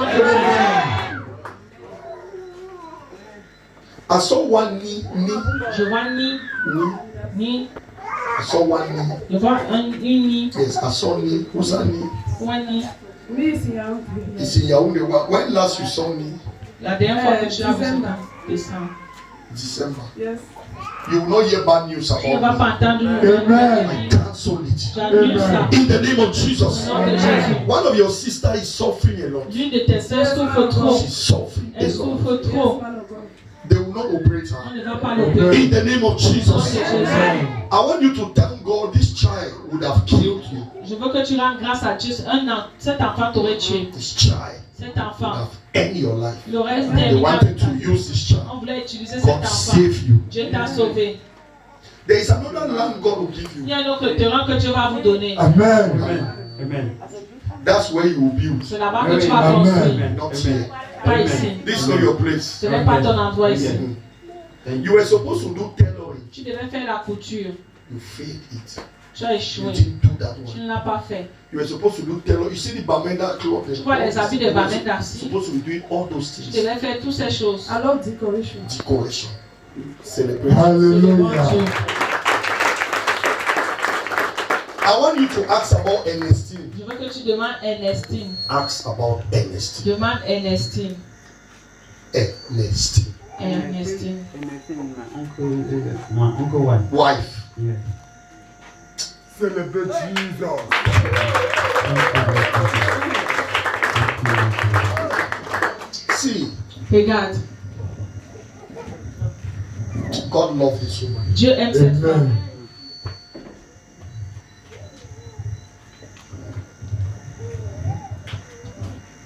I saw one knee. Je vois ni I saw one knee. Je vois une nid. Yes, I saw knee. Who's that knee? Ou un nid. Oui, c'est un It's in Yaoundé. When last you saw me? La dernière fois que tu l'as vu, Décembre. décembre. December. Yes. You will not hear bad news Tu ne vas about me. pas entendre une I cancel it. J'annule ça. In the name of Jesus. Au nom de Jésus. One of your sisters is suffering a lot. L'une de tes sœurs souffre trop. She's suffering a Elle lot. souffre trop. Man of God. They will not operate On her. ne va pas l'opérer. In the name of Au nom de Jesus. Jésus. I want you to thank God this child would have killed you. Je veux que tu rendes grâce à Dieu. Cet enfant t'aurait tué. This child Cet would enfant. have ended your life. Il aurait They terminé. wanted to use this child. On voulait utiliser cet God enfant. save you. Dieu t'a sauvé. There is another land God will give Il you. y a un autre terrain que Dieu va vous donner. Amen. That's where you will build. C'est là-bas que tu vas construire. Not here. Pas ici. This is not your place. Ce n'est pas ton endroit ici. You were supposed to do tailoring. Tu devais faire la couture. You failed it. Tu as You échoué. didn't do that Tu one. ne l'as pas fait. You were supposed to do tailoring. You see the Bamenda cloth. Tu vois les habits de Bamenda You're ici. supposed to be doing all those Tu things. devais faire toutes ces choses. Alors, decoration. Decoration. Celebration. Hallelujah. I want you to ask about Ernestine. Je veux que tu demandes Ernestine. Ask about Ernestine. Demande Ernestine. Ernestine. Ernestine. My uncle one. Wife. Yeah. Celebrate Jesus. See, Regarde. God loves this woman. Dieu aime cette femme. Amen.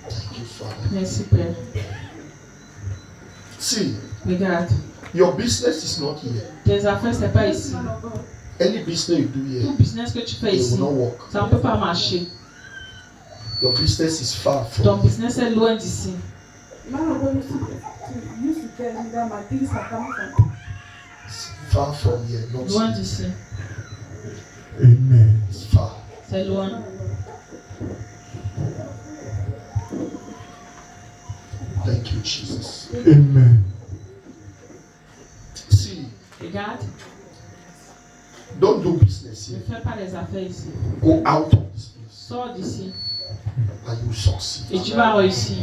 Thank you, Father. Merci Père. See, Regarde. your business is not here. Tes affaires, c'est pas ici. Man of God. Any business you do here, Tout business que tu fais it ici, will not work. ça ne peut pas marcher. Your business is far Ton from business est loin d'ici. Man of God used to tell me that my things are coming from. far from here, not Loin here. d'ici. Amen. It's far. C'est loin. Thank you, Jesus. Amen. See, Regarde. don't do business Ne here. fais pas les affaires ici. Go out of this place Sors d'ici. and you succeed. Et tu vas réussir.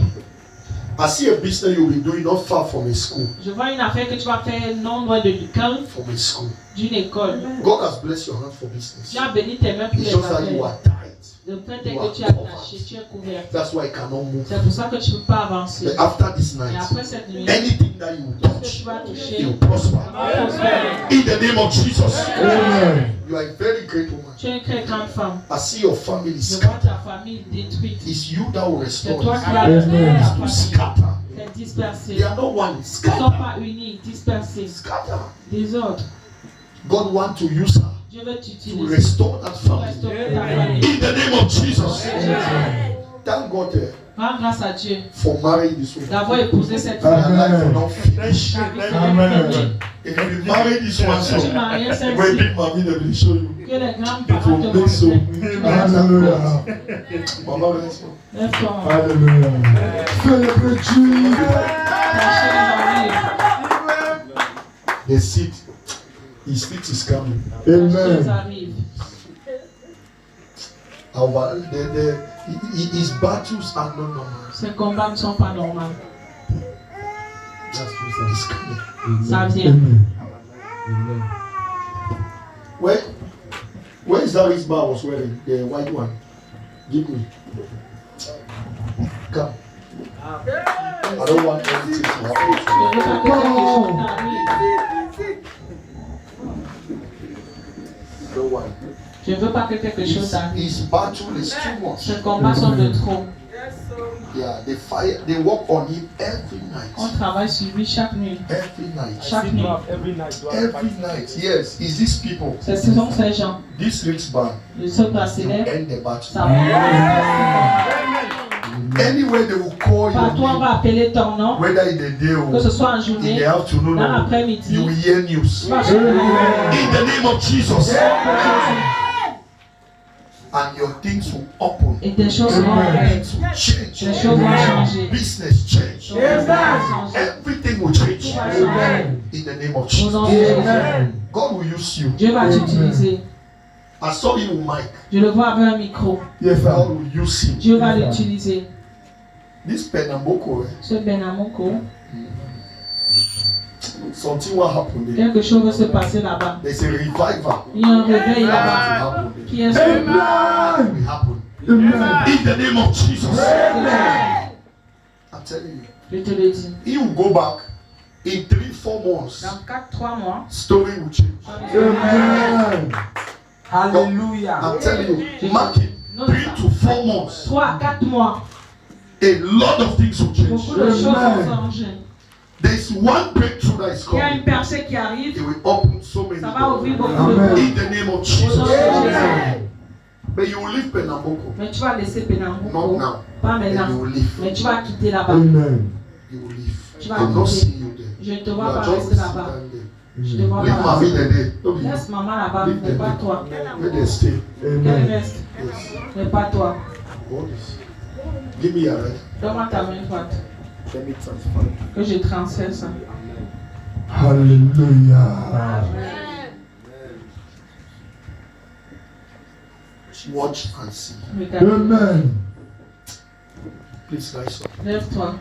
I see a business you'll be doing not far from a school. Je vois une affaire que tu vas faire non loin de l'école, From a school. d'une école. God has blessed your hand for business. Tu as béni tes mains pour It's les just that you affaires. are tight. Le fait est que tu es attaché, tu es couvert. That's why I cannot move. C'est pour ça que tu ne peux pas avancer. But after this Et night, après cette nuit, anything that you tout ce que touch, tu vas it toucher, will prosper. va prospérer. In the name of Jesus. Amen. You are a very great woman. Tu es une très grande femme. I see your family Je vois scattered. ta famille détruite. It's you that will C'est restore toi this. qui vas restaurer ta To famille. scatter. C'est dispersé. They are not one. Ils ne sont Scatter. pas unis, dispersés. Scatter. Désordre. God wants to use her Dieu veut to t'utiliser restore that pour family. restaurer ta famille. In the name of Jesus. Thank God Rends grâce à Dieu for marrying this woman. d'avoir épousé cette Her femme. life will not finish. Amen. If you marry this one, Si tu so mariais when celle-ci, big mommy they will show you. que les grands It parents te will make so. montrent. Hallelujah. Mama bless you. Lève-toi. Hallelujah. Celebrate Jesus. Ta chaise arrive. The seat, his seat is coming. Ta chaise Amen. arrive. His battles are not normal. Ces combats ne sont pas normaux. That's what is coming. Ça vient. Amen. Where is that wristband I was wearing? The white one. Give me. Come. I don't want anything to happen to you. Je veux pas que quelque chose t'arrive. I don't want. Je veux pas que quelque chose t'arrive. His battle is too much. Ces combats sont de trop. Yeah, they work on him every On night. travaille sur lui chaque nuit. Every night. Chaque nuit. Every night. Every night. Yes, it's these people. Ce sont ces gens. This wristband Ce will bracelet, end the ça battle. va. Anywhere they will call Partout on your name, va appeler ton nom, whether in the day que or ce soit en in journée, the afternoon, dans or l'après-midi. you will hear news. Tu vas chercher le nom. In the name of Jesus. And your things will open. Et tes choses vont ouvrir. Things will change. Les choses vont changer. Business change. Ton business va changer. Everything will change. Tout va changer. In the name of Au nom de Jesus. Jésus. God will use you Dieu va t'utiliser I saw him with mic. Je le vois avec un micro. Yes, I will use him. Dieu va l'utiliser. This Pernambuco, Ce Pernambuco, something will happen there. quelque chose va se passer là-bas. There's a revival. Il y a un réveil That là-bas will happen qui there. est It will happen. In the name of Jesus. I'm telling you. Je te le dis. He will go back in 3-4 months. Dans 4-3 mois, Story will change. Amen. Hallelujah. I'm telling you. Mark it. 3 to 4 months. 3-4 mois, A lot of things will change. beaucoup de choses vont changer. There's one breakthrough that is Il y a coming. une percée qui arrive, It will open so many ça va doors. ouvrir beaucoup de Amen. portes. In the name of Au nom Jesus. de Jésus. But you will leave Pernambuco. Mais tu vas laisser Not Pernambuco, now. pas But you maintenant, will leave. mais tu vas quitter là-bas. Amen. You will leave. Tu I vas will not quitter. see you there. Je ne te You vois are pas just rester sitting là-bas. there. Je te vois Leave pas mommy rester. there. Don't be Laisse maman là-bas, Leave mais them pas there. toi. Let them stay. Qu'elle Amen. reste, Yes. mais pas toi. Hold this. Give me your right. Donne-moi ta main droite, Let me transfer. que je transfère ça. Hallelujah. Watch and see. Regarde, Amen. Please rise up. lève-toi.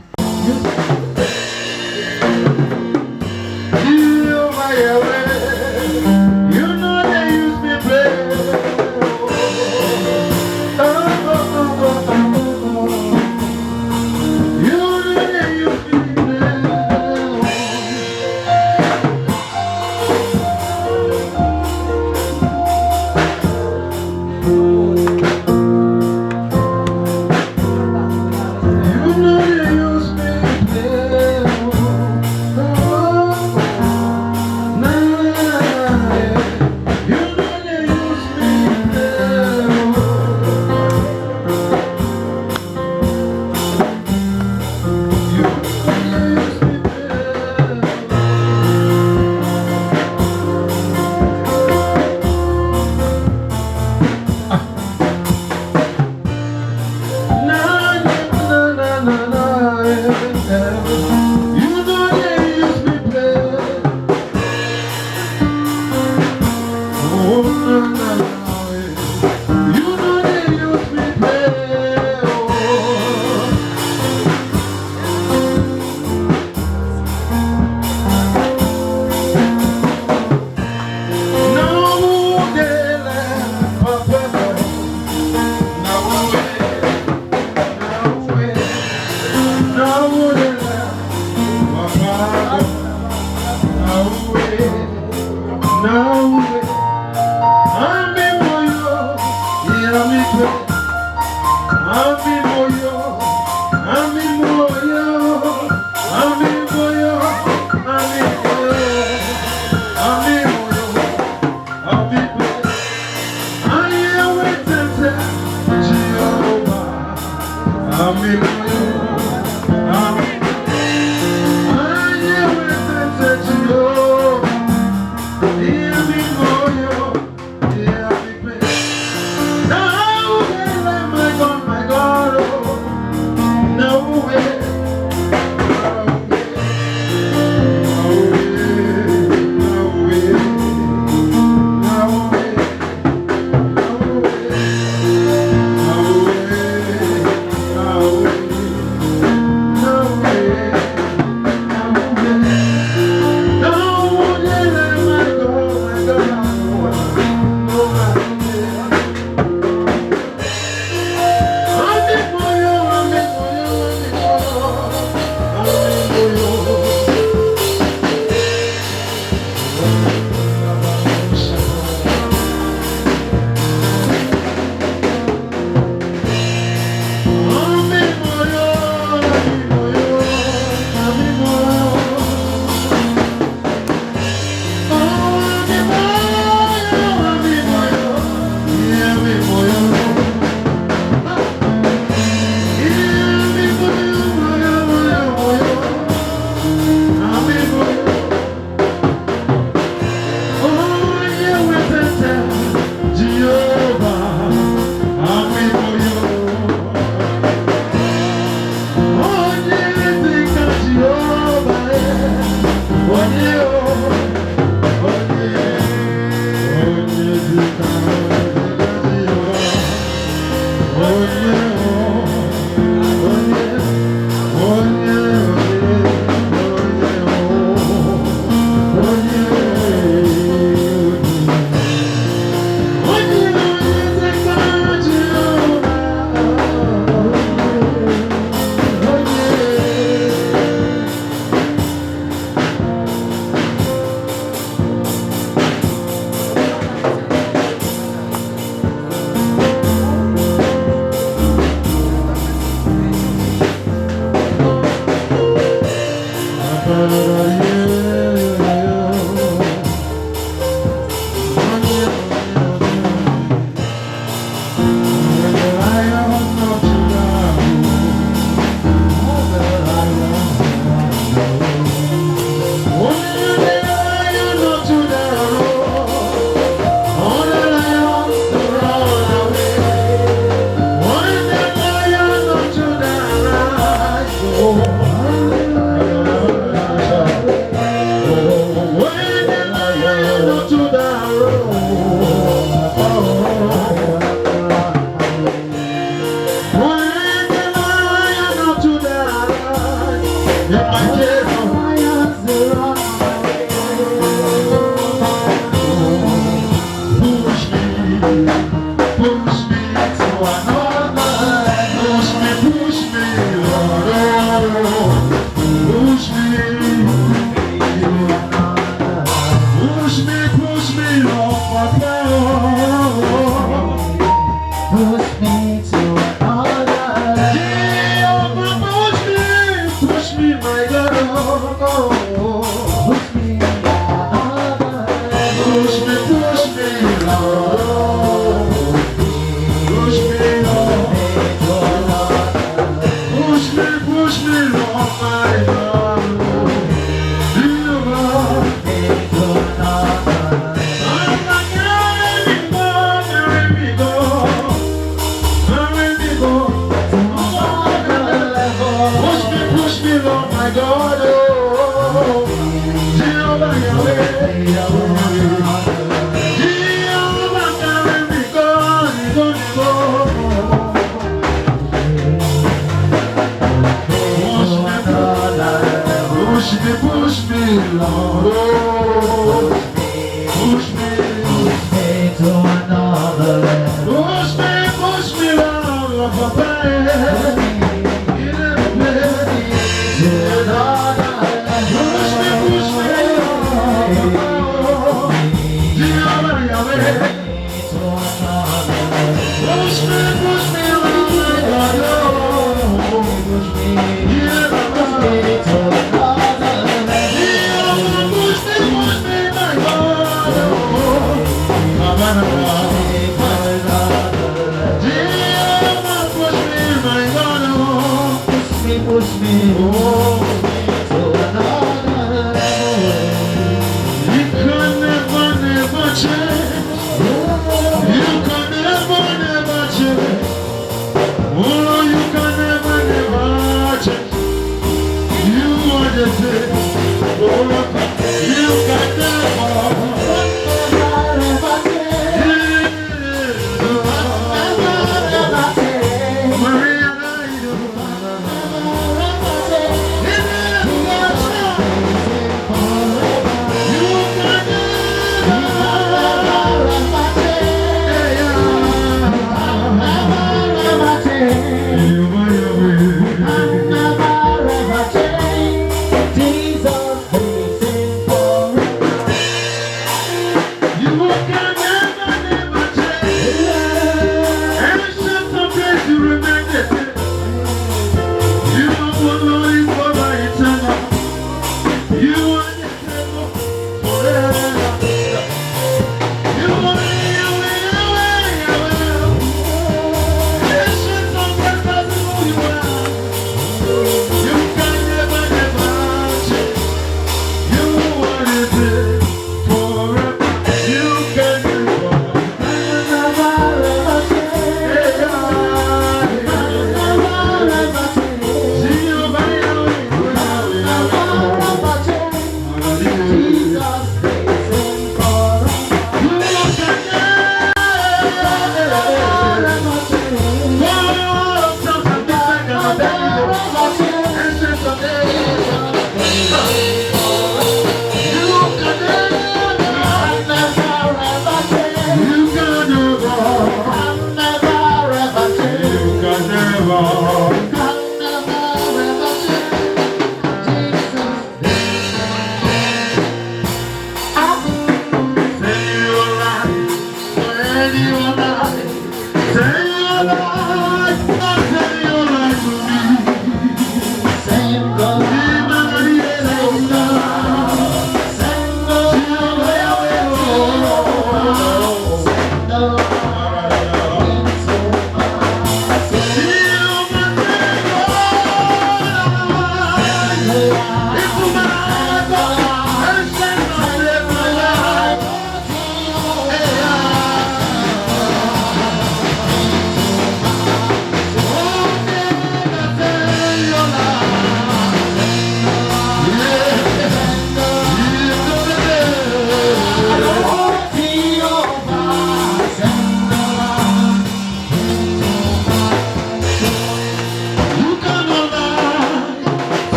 My God,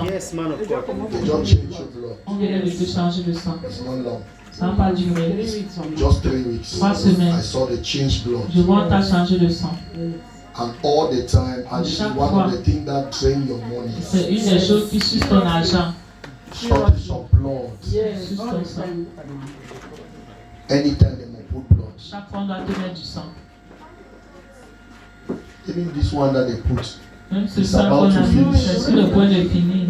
Yes, man of God. They just change your blood. On vient de te changer de sang. It's not long. Ça n'a pas duré. Just 3 weeks. 3 semaines. I saw the changed blood. Je vois ta changer de sang. And all the time, and this is Chaque one fois. of the things that drain your money. C'est une des choses qui suce ton argent. Shortage of blood. Suce ton sang. Anytime they will put blood. Chaque fois, on doit te mettre du sang. Even this one that they put. Même ce It's sang about qu'on to a mis, finish. c'est sur le point de finir.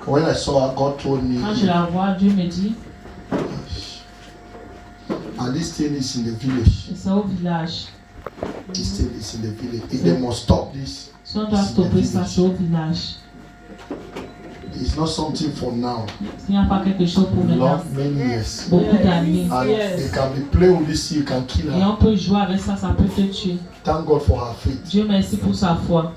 When I saw her, God told me, Quand je la vois, Dieu me dit, and this thing is in the village. c'est au village. This thing is in the village. If they must stop this, Si on doit stopper ça, c'est au village. it's not something for now. S'il n'y a pas quelque chose pour maintenant, Long many years. beaucoup d'années. And they can be playing with this, you can kill Et her. on peut jouer avec ça, ça peut te tuer. Thank God for her faith. Dieu merci pour sa foi.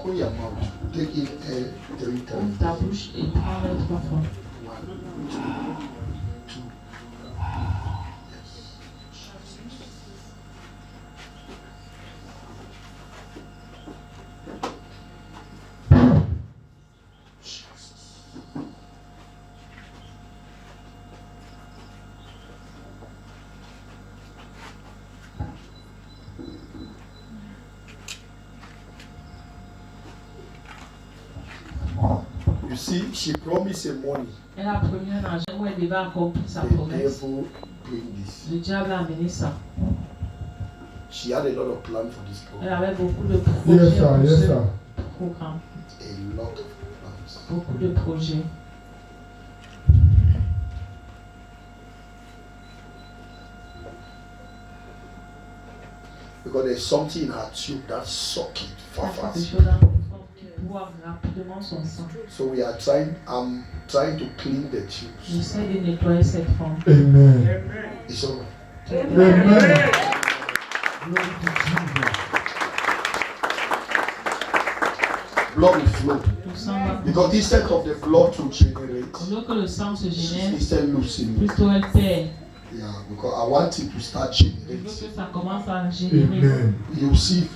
Open your mouth. Take in air 3 Ouvre times. ta bouche et prends l'air 3 fois. 1, 2, 2. You see, she promised a money. Elle a promis un argent où elle devait accomplir sa The promesse. devil bring this. Le diable a amené ça. She had a lot of plan for this Elle program. avait beaucoup de projets Yes, sir. pour Yes, ce sir. programme. A lot of plans. Beaucoup de projets. Because there's something in her tube that suck it Il y a fast. quelque chose dans le corps qui boit rapidement son sang. So we are trying, I'm trying to clean the tubes. J'essaie de nettoyer cette femme. Amen. It's all right. Amen. Glory to Jesus. Blood will flow. Le sang va Because instead of the blood to generate, Au lieu que le sang se génère, instead losing it. plutôt elle perd. Yeah, because I want it to start Je veux generating. que ça commence à générer. Amen. You see,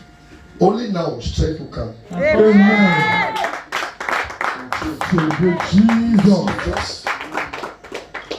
only now strength will come. Amen. Thank you, Jesus. Just,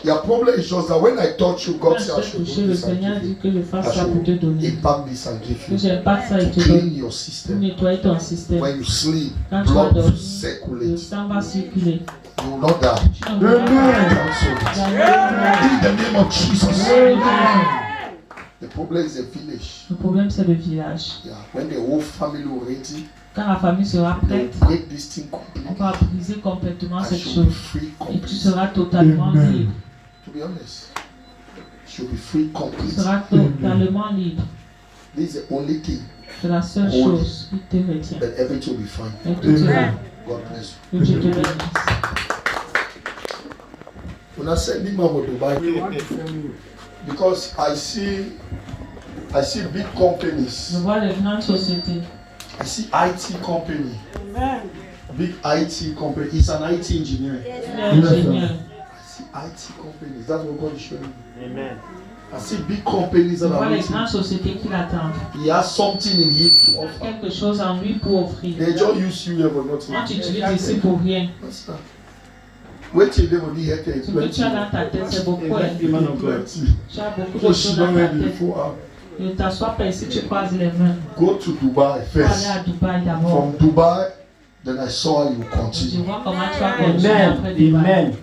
your problem is just that when I touch you, God said I should touché, do le this and Seigneur give dit you. que je I fasse ça pour te should donner. impact this and give Que you. j'aime pas ça et te To clean donne. your Pour system. nettoyer ton système. When you sleep, Quand tu vas blood dormir, le circulate. sang va circuler. You will not die. Tu ne mourras Amen. pas. Cancel it. Jamais. In the name of Jesus. Amen. The problem is the village. Le problème, c'est le village. Yeah. When the whole family will ready, Quand la famille sera they will prête, break this thing on completely. va briser complètement I cette should be chose. free Et tu completely. seras totalement Amen. libre. To be honest, should be free Tu completely. seras totalement libre. This is the only thing. C'est la seule Holy. chose qui te retient. Then everything will be fine. Et tout ira. God bless Que Dieu te bénisse. you. When I send him over to Dubai, because I see big Je companies. vois les grandes sociétés. I see IT company. Big IT company. He's an IT engineer. Il est ingénieur. I see IT companies. That's what God is showing me. Amen. I see big companies Je that vois are les waiting. grandes sociétés qui l'attendent. He has something in him to offer. Quelque chose en lui pour offrir. They just use you here for nothing. Quand tu utilises ici pour rien, What's that? Wait till they will hear ce que tu as dans ta tête, c'est beaucoup. Amen. plenty. Tu as beaucoup de Because choses she dans don't ta ready tête. before. Ne t'assois pas ici, tu croises les mains. Go to Dubai Tu vas aller first. à Dubaï d'abord. From Dubai, then I saw you Tu continue. vois comment tu vas continuer après Amen. Dubaï. Amen.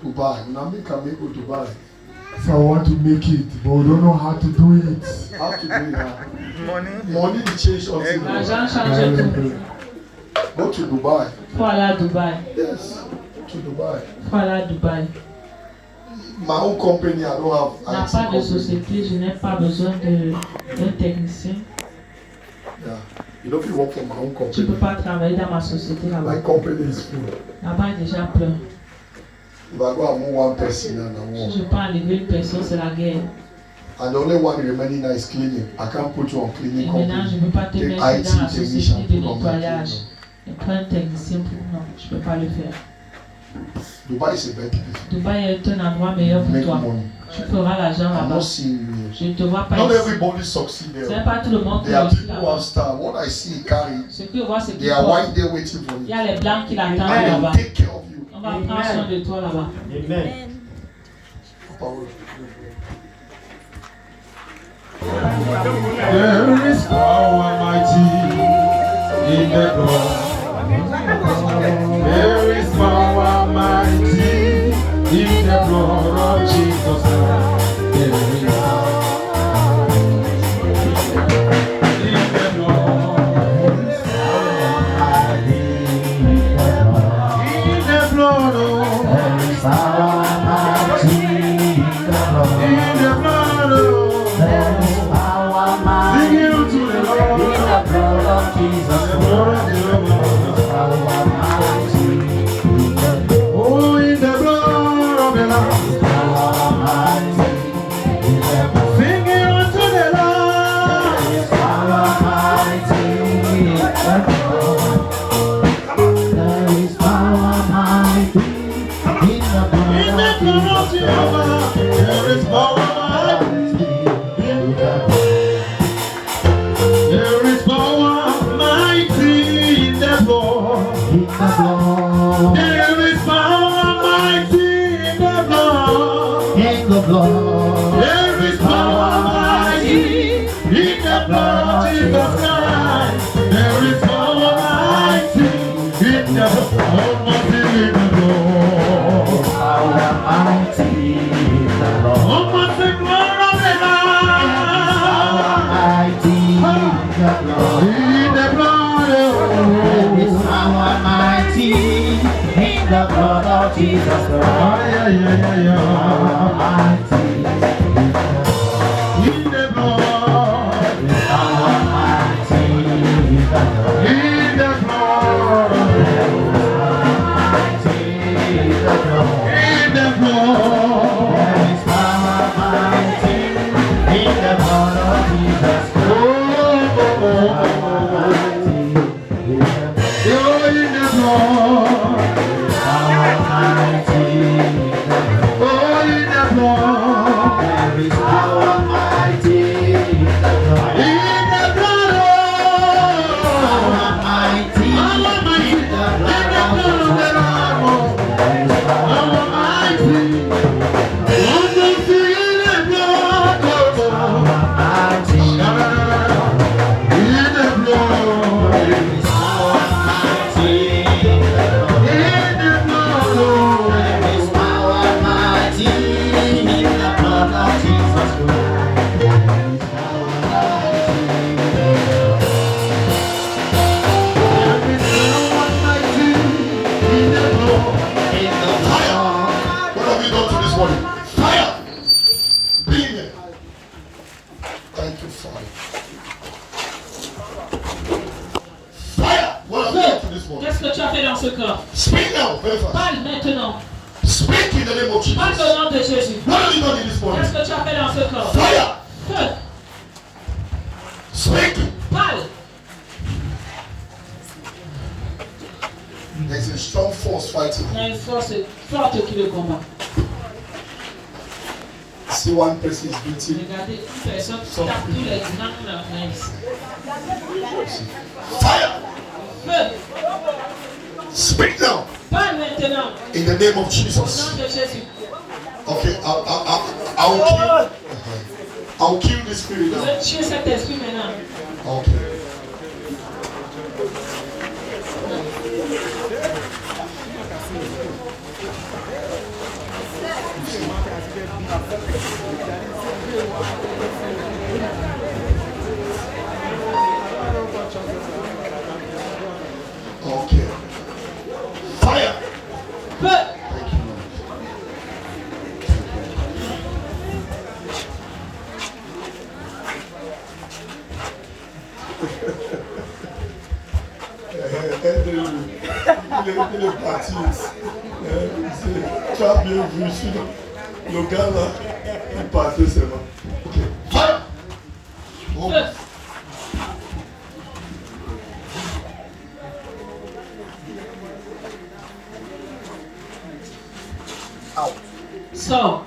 Dubai. Now make a make go Dubai. So I want to make it, but we don't know how to do it. How to do it now? Money to change something. L'argent change tout. Go to Dubai. Faut aller à Dubaï. Yes. To Dubai. Faut aller à Dubaï. My own company, I don't have Je n'ai IT pas de company. société, je n'ai pas besoin d'un technicien. Yeah. You don't work for my own Je ne peux company. pas travailler dans ma société là-bas. My company is full. Là-bas est déjà plein. If I go among one person and I Si walk, je peux enlever une personne, c'est la guerre. and the only one remaining now is cleaning. I can't put you on Et cleaning maintenant, je company. ne peux pas te Take mettre dans la IT technician, société de put on my nettoyage. cleaning. Et prends un technicien pour... Non, je ne peux pas le faire. Dubai is a better place. Dubaï est un endroit meilleur pour Make toi. money. Tu feras l'argent I'm là-bas. not seeing you here. Je ne te vois pas Not ici. everybody succeed Ce n'est there. pas tout le monde qui There are réussit people who là-bas. have stars. What I see carry, Ce que je vois, c'est qu'il they are white there waiting for il y you. a les blancs qui l'attendent And là-bas. they take care of you. On va prendre soin de toi là-bas. Amen. Power. There is power mighty in the blood. There is power mighty in the blood of Jesus Christ. There is power in the blood. In the blood, oh. In the blood, oh. Sing it unto the Lord. The blood of the Lord. Oh, in the blood of the Lamb. Sing it unto the Lord. The blood of Jesus Christ, almighty. In the blood, almighty. In the blood, almighty. In the blood, there is power mighty. In the blood of Jesus Christ, almighty. In the blood. Qu'est-ce que tu as fait dans ce corps? Speak now, very fast. Parle maintenant. Speak in the name of Jesus. Parle au nom de Jésus. What have you done in this morning? Qu'est-ce que tu as fait dans ce corps? Fire. Feu. Speak. Parle. There is a strong force fighting. Il y a une force forte qui le combat. See one person is beating. Regardez une personne qui tape tous les grands nains. Fire. Feu. Speak now. Parle maintenant. In the name of Au Jesus. nom de Jésus. Okay, I'll kill this spirit Je now. vais tuer cet esprit maintenant. Okay. Okay. Fire. Feu. Thank you, Lord. Il est parti. Tu as bien vu, sinon, le gars là, il partait seulement. Ok. Fire. Oh. Feu. Out. Sors.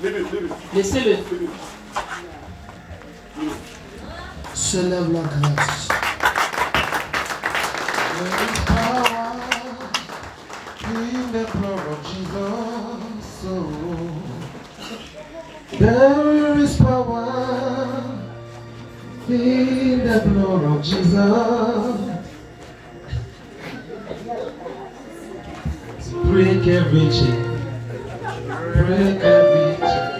Leave it. Laissez-le. Célèbre la grâce. There is power in the blood of Jesus. There is power in the blood of Jesus. Break every chain. Break every chain.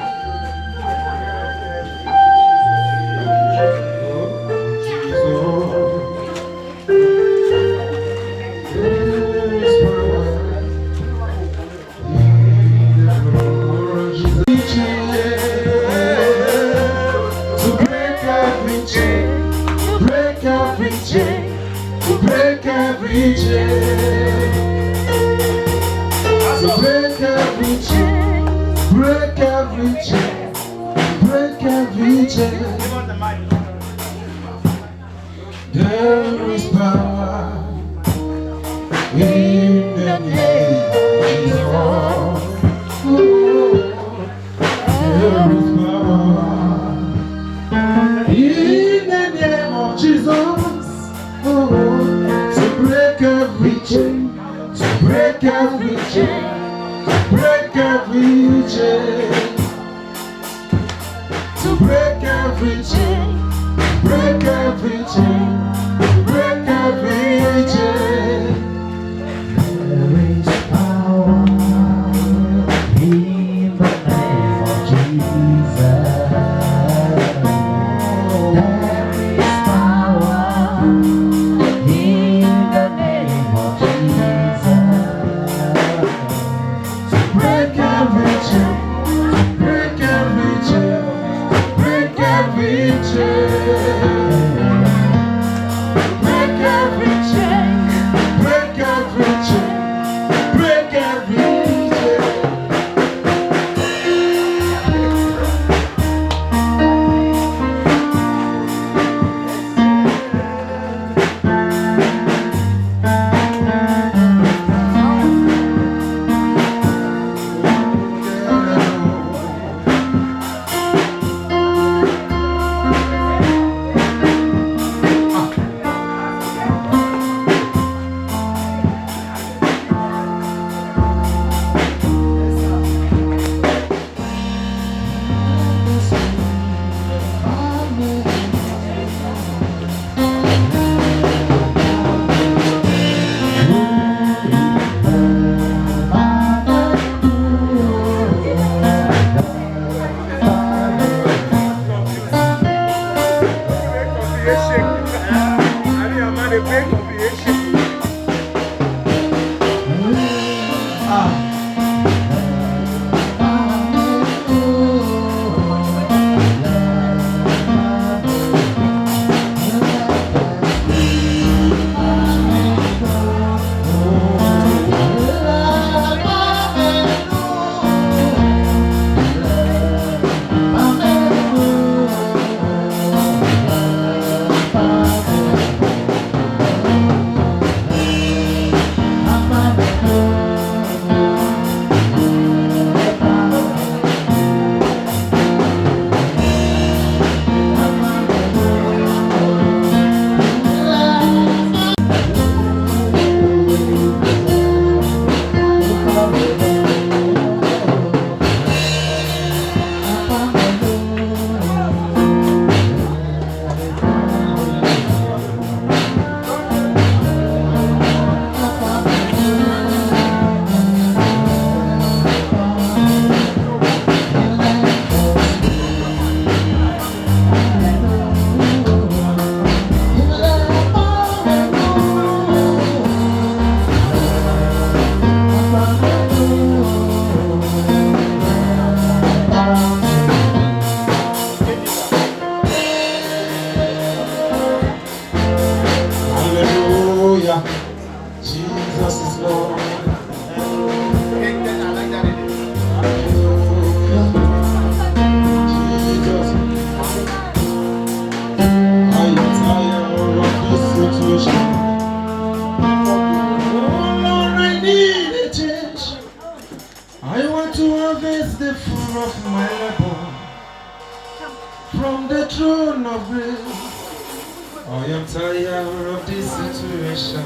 Break every chain. So break every chain. Break every chain. Break every chain. There is power in the name of Jesus. every chain, to break every chain, break every chain, break every chain. There is power in the name of Jesus. There is power in the name of Jesus. To break every chain, break every chain, break every chain. Break every chain, break every chain, break every chain. Hallelujah, Jesus is Lord. Jesus, I am tired of this situation. Oh Lord, I need a change. I want to harvest the fruit of my labor from the throne of grace. I am tired of this situation.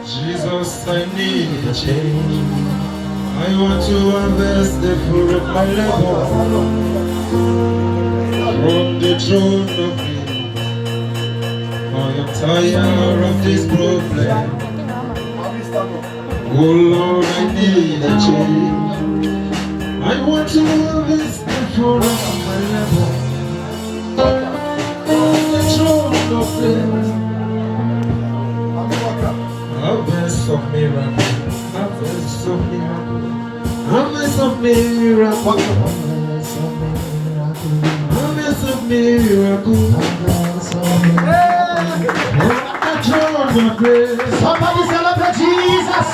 Jesus, I need a change. I want to harvest the fruit of my labor from the throne of grace. I am tired of this problem. Oh Lord, I need a change. I want to harvest the fruit of my labor. Harvest of miracles, harvest of miracles, harvest of miracles, harvest of miracles, somebody celebrate Jesus.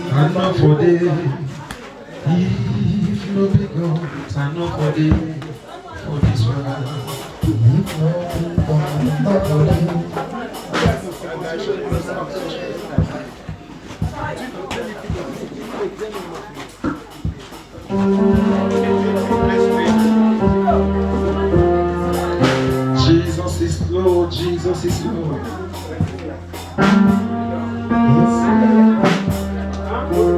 I'm not for day. If no be God, I'm not for day. For this world. Jesus is Lord, Jesus is Lord. Oh,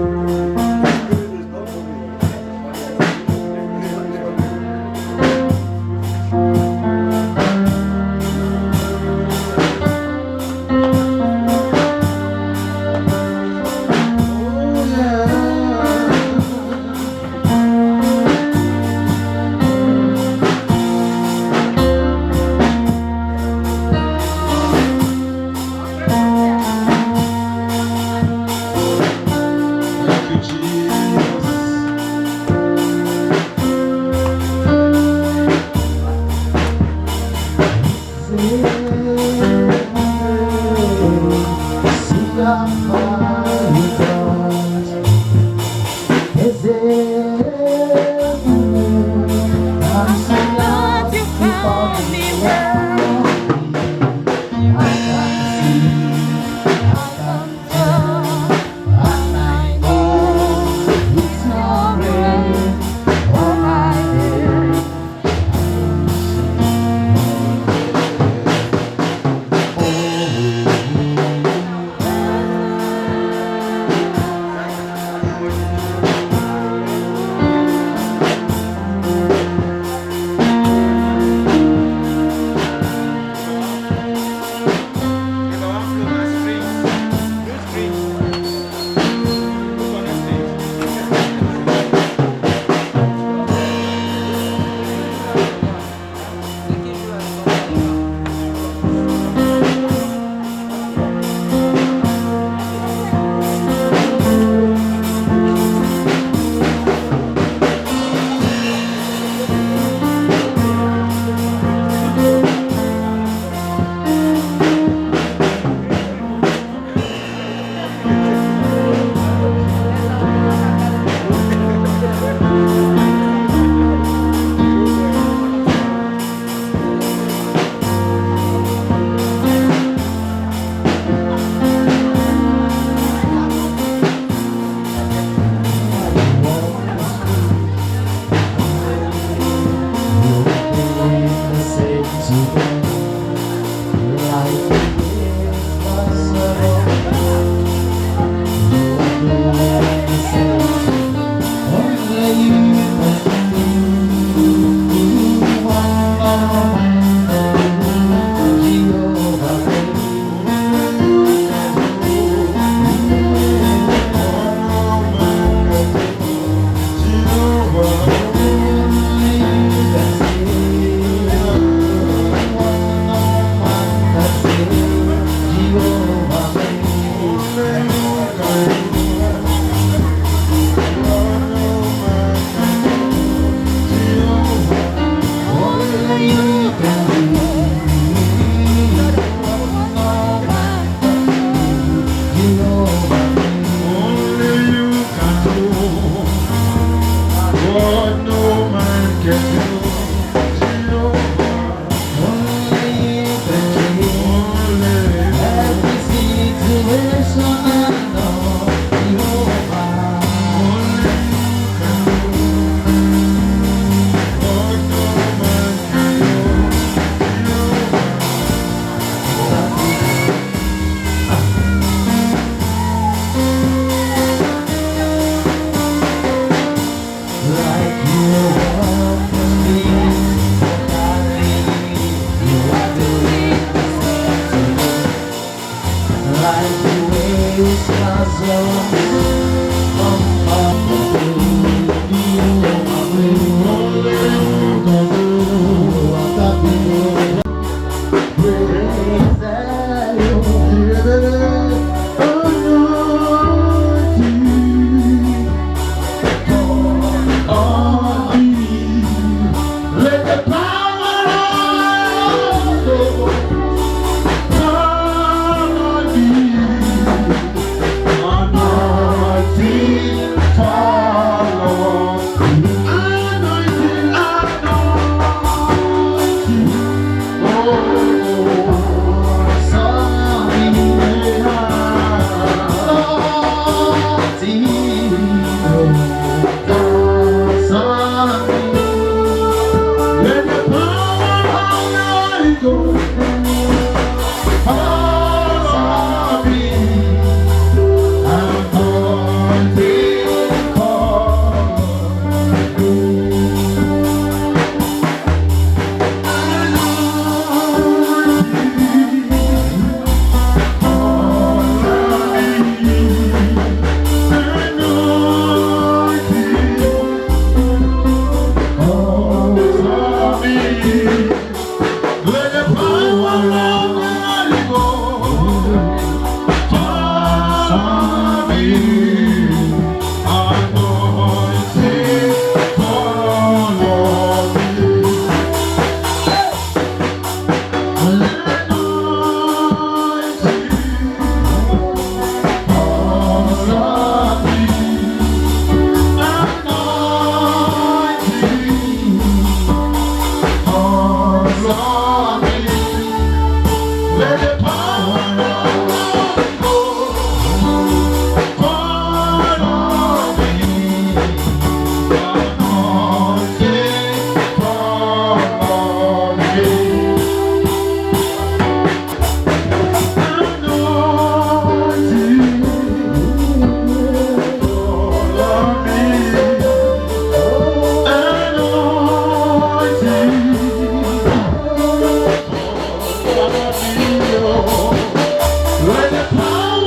power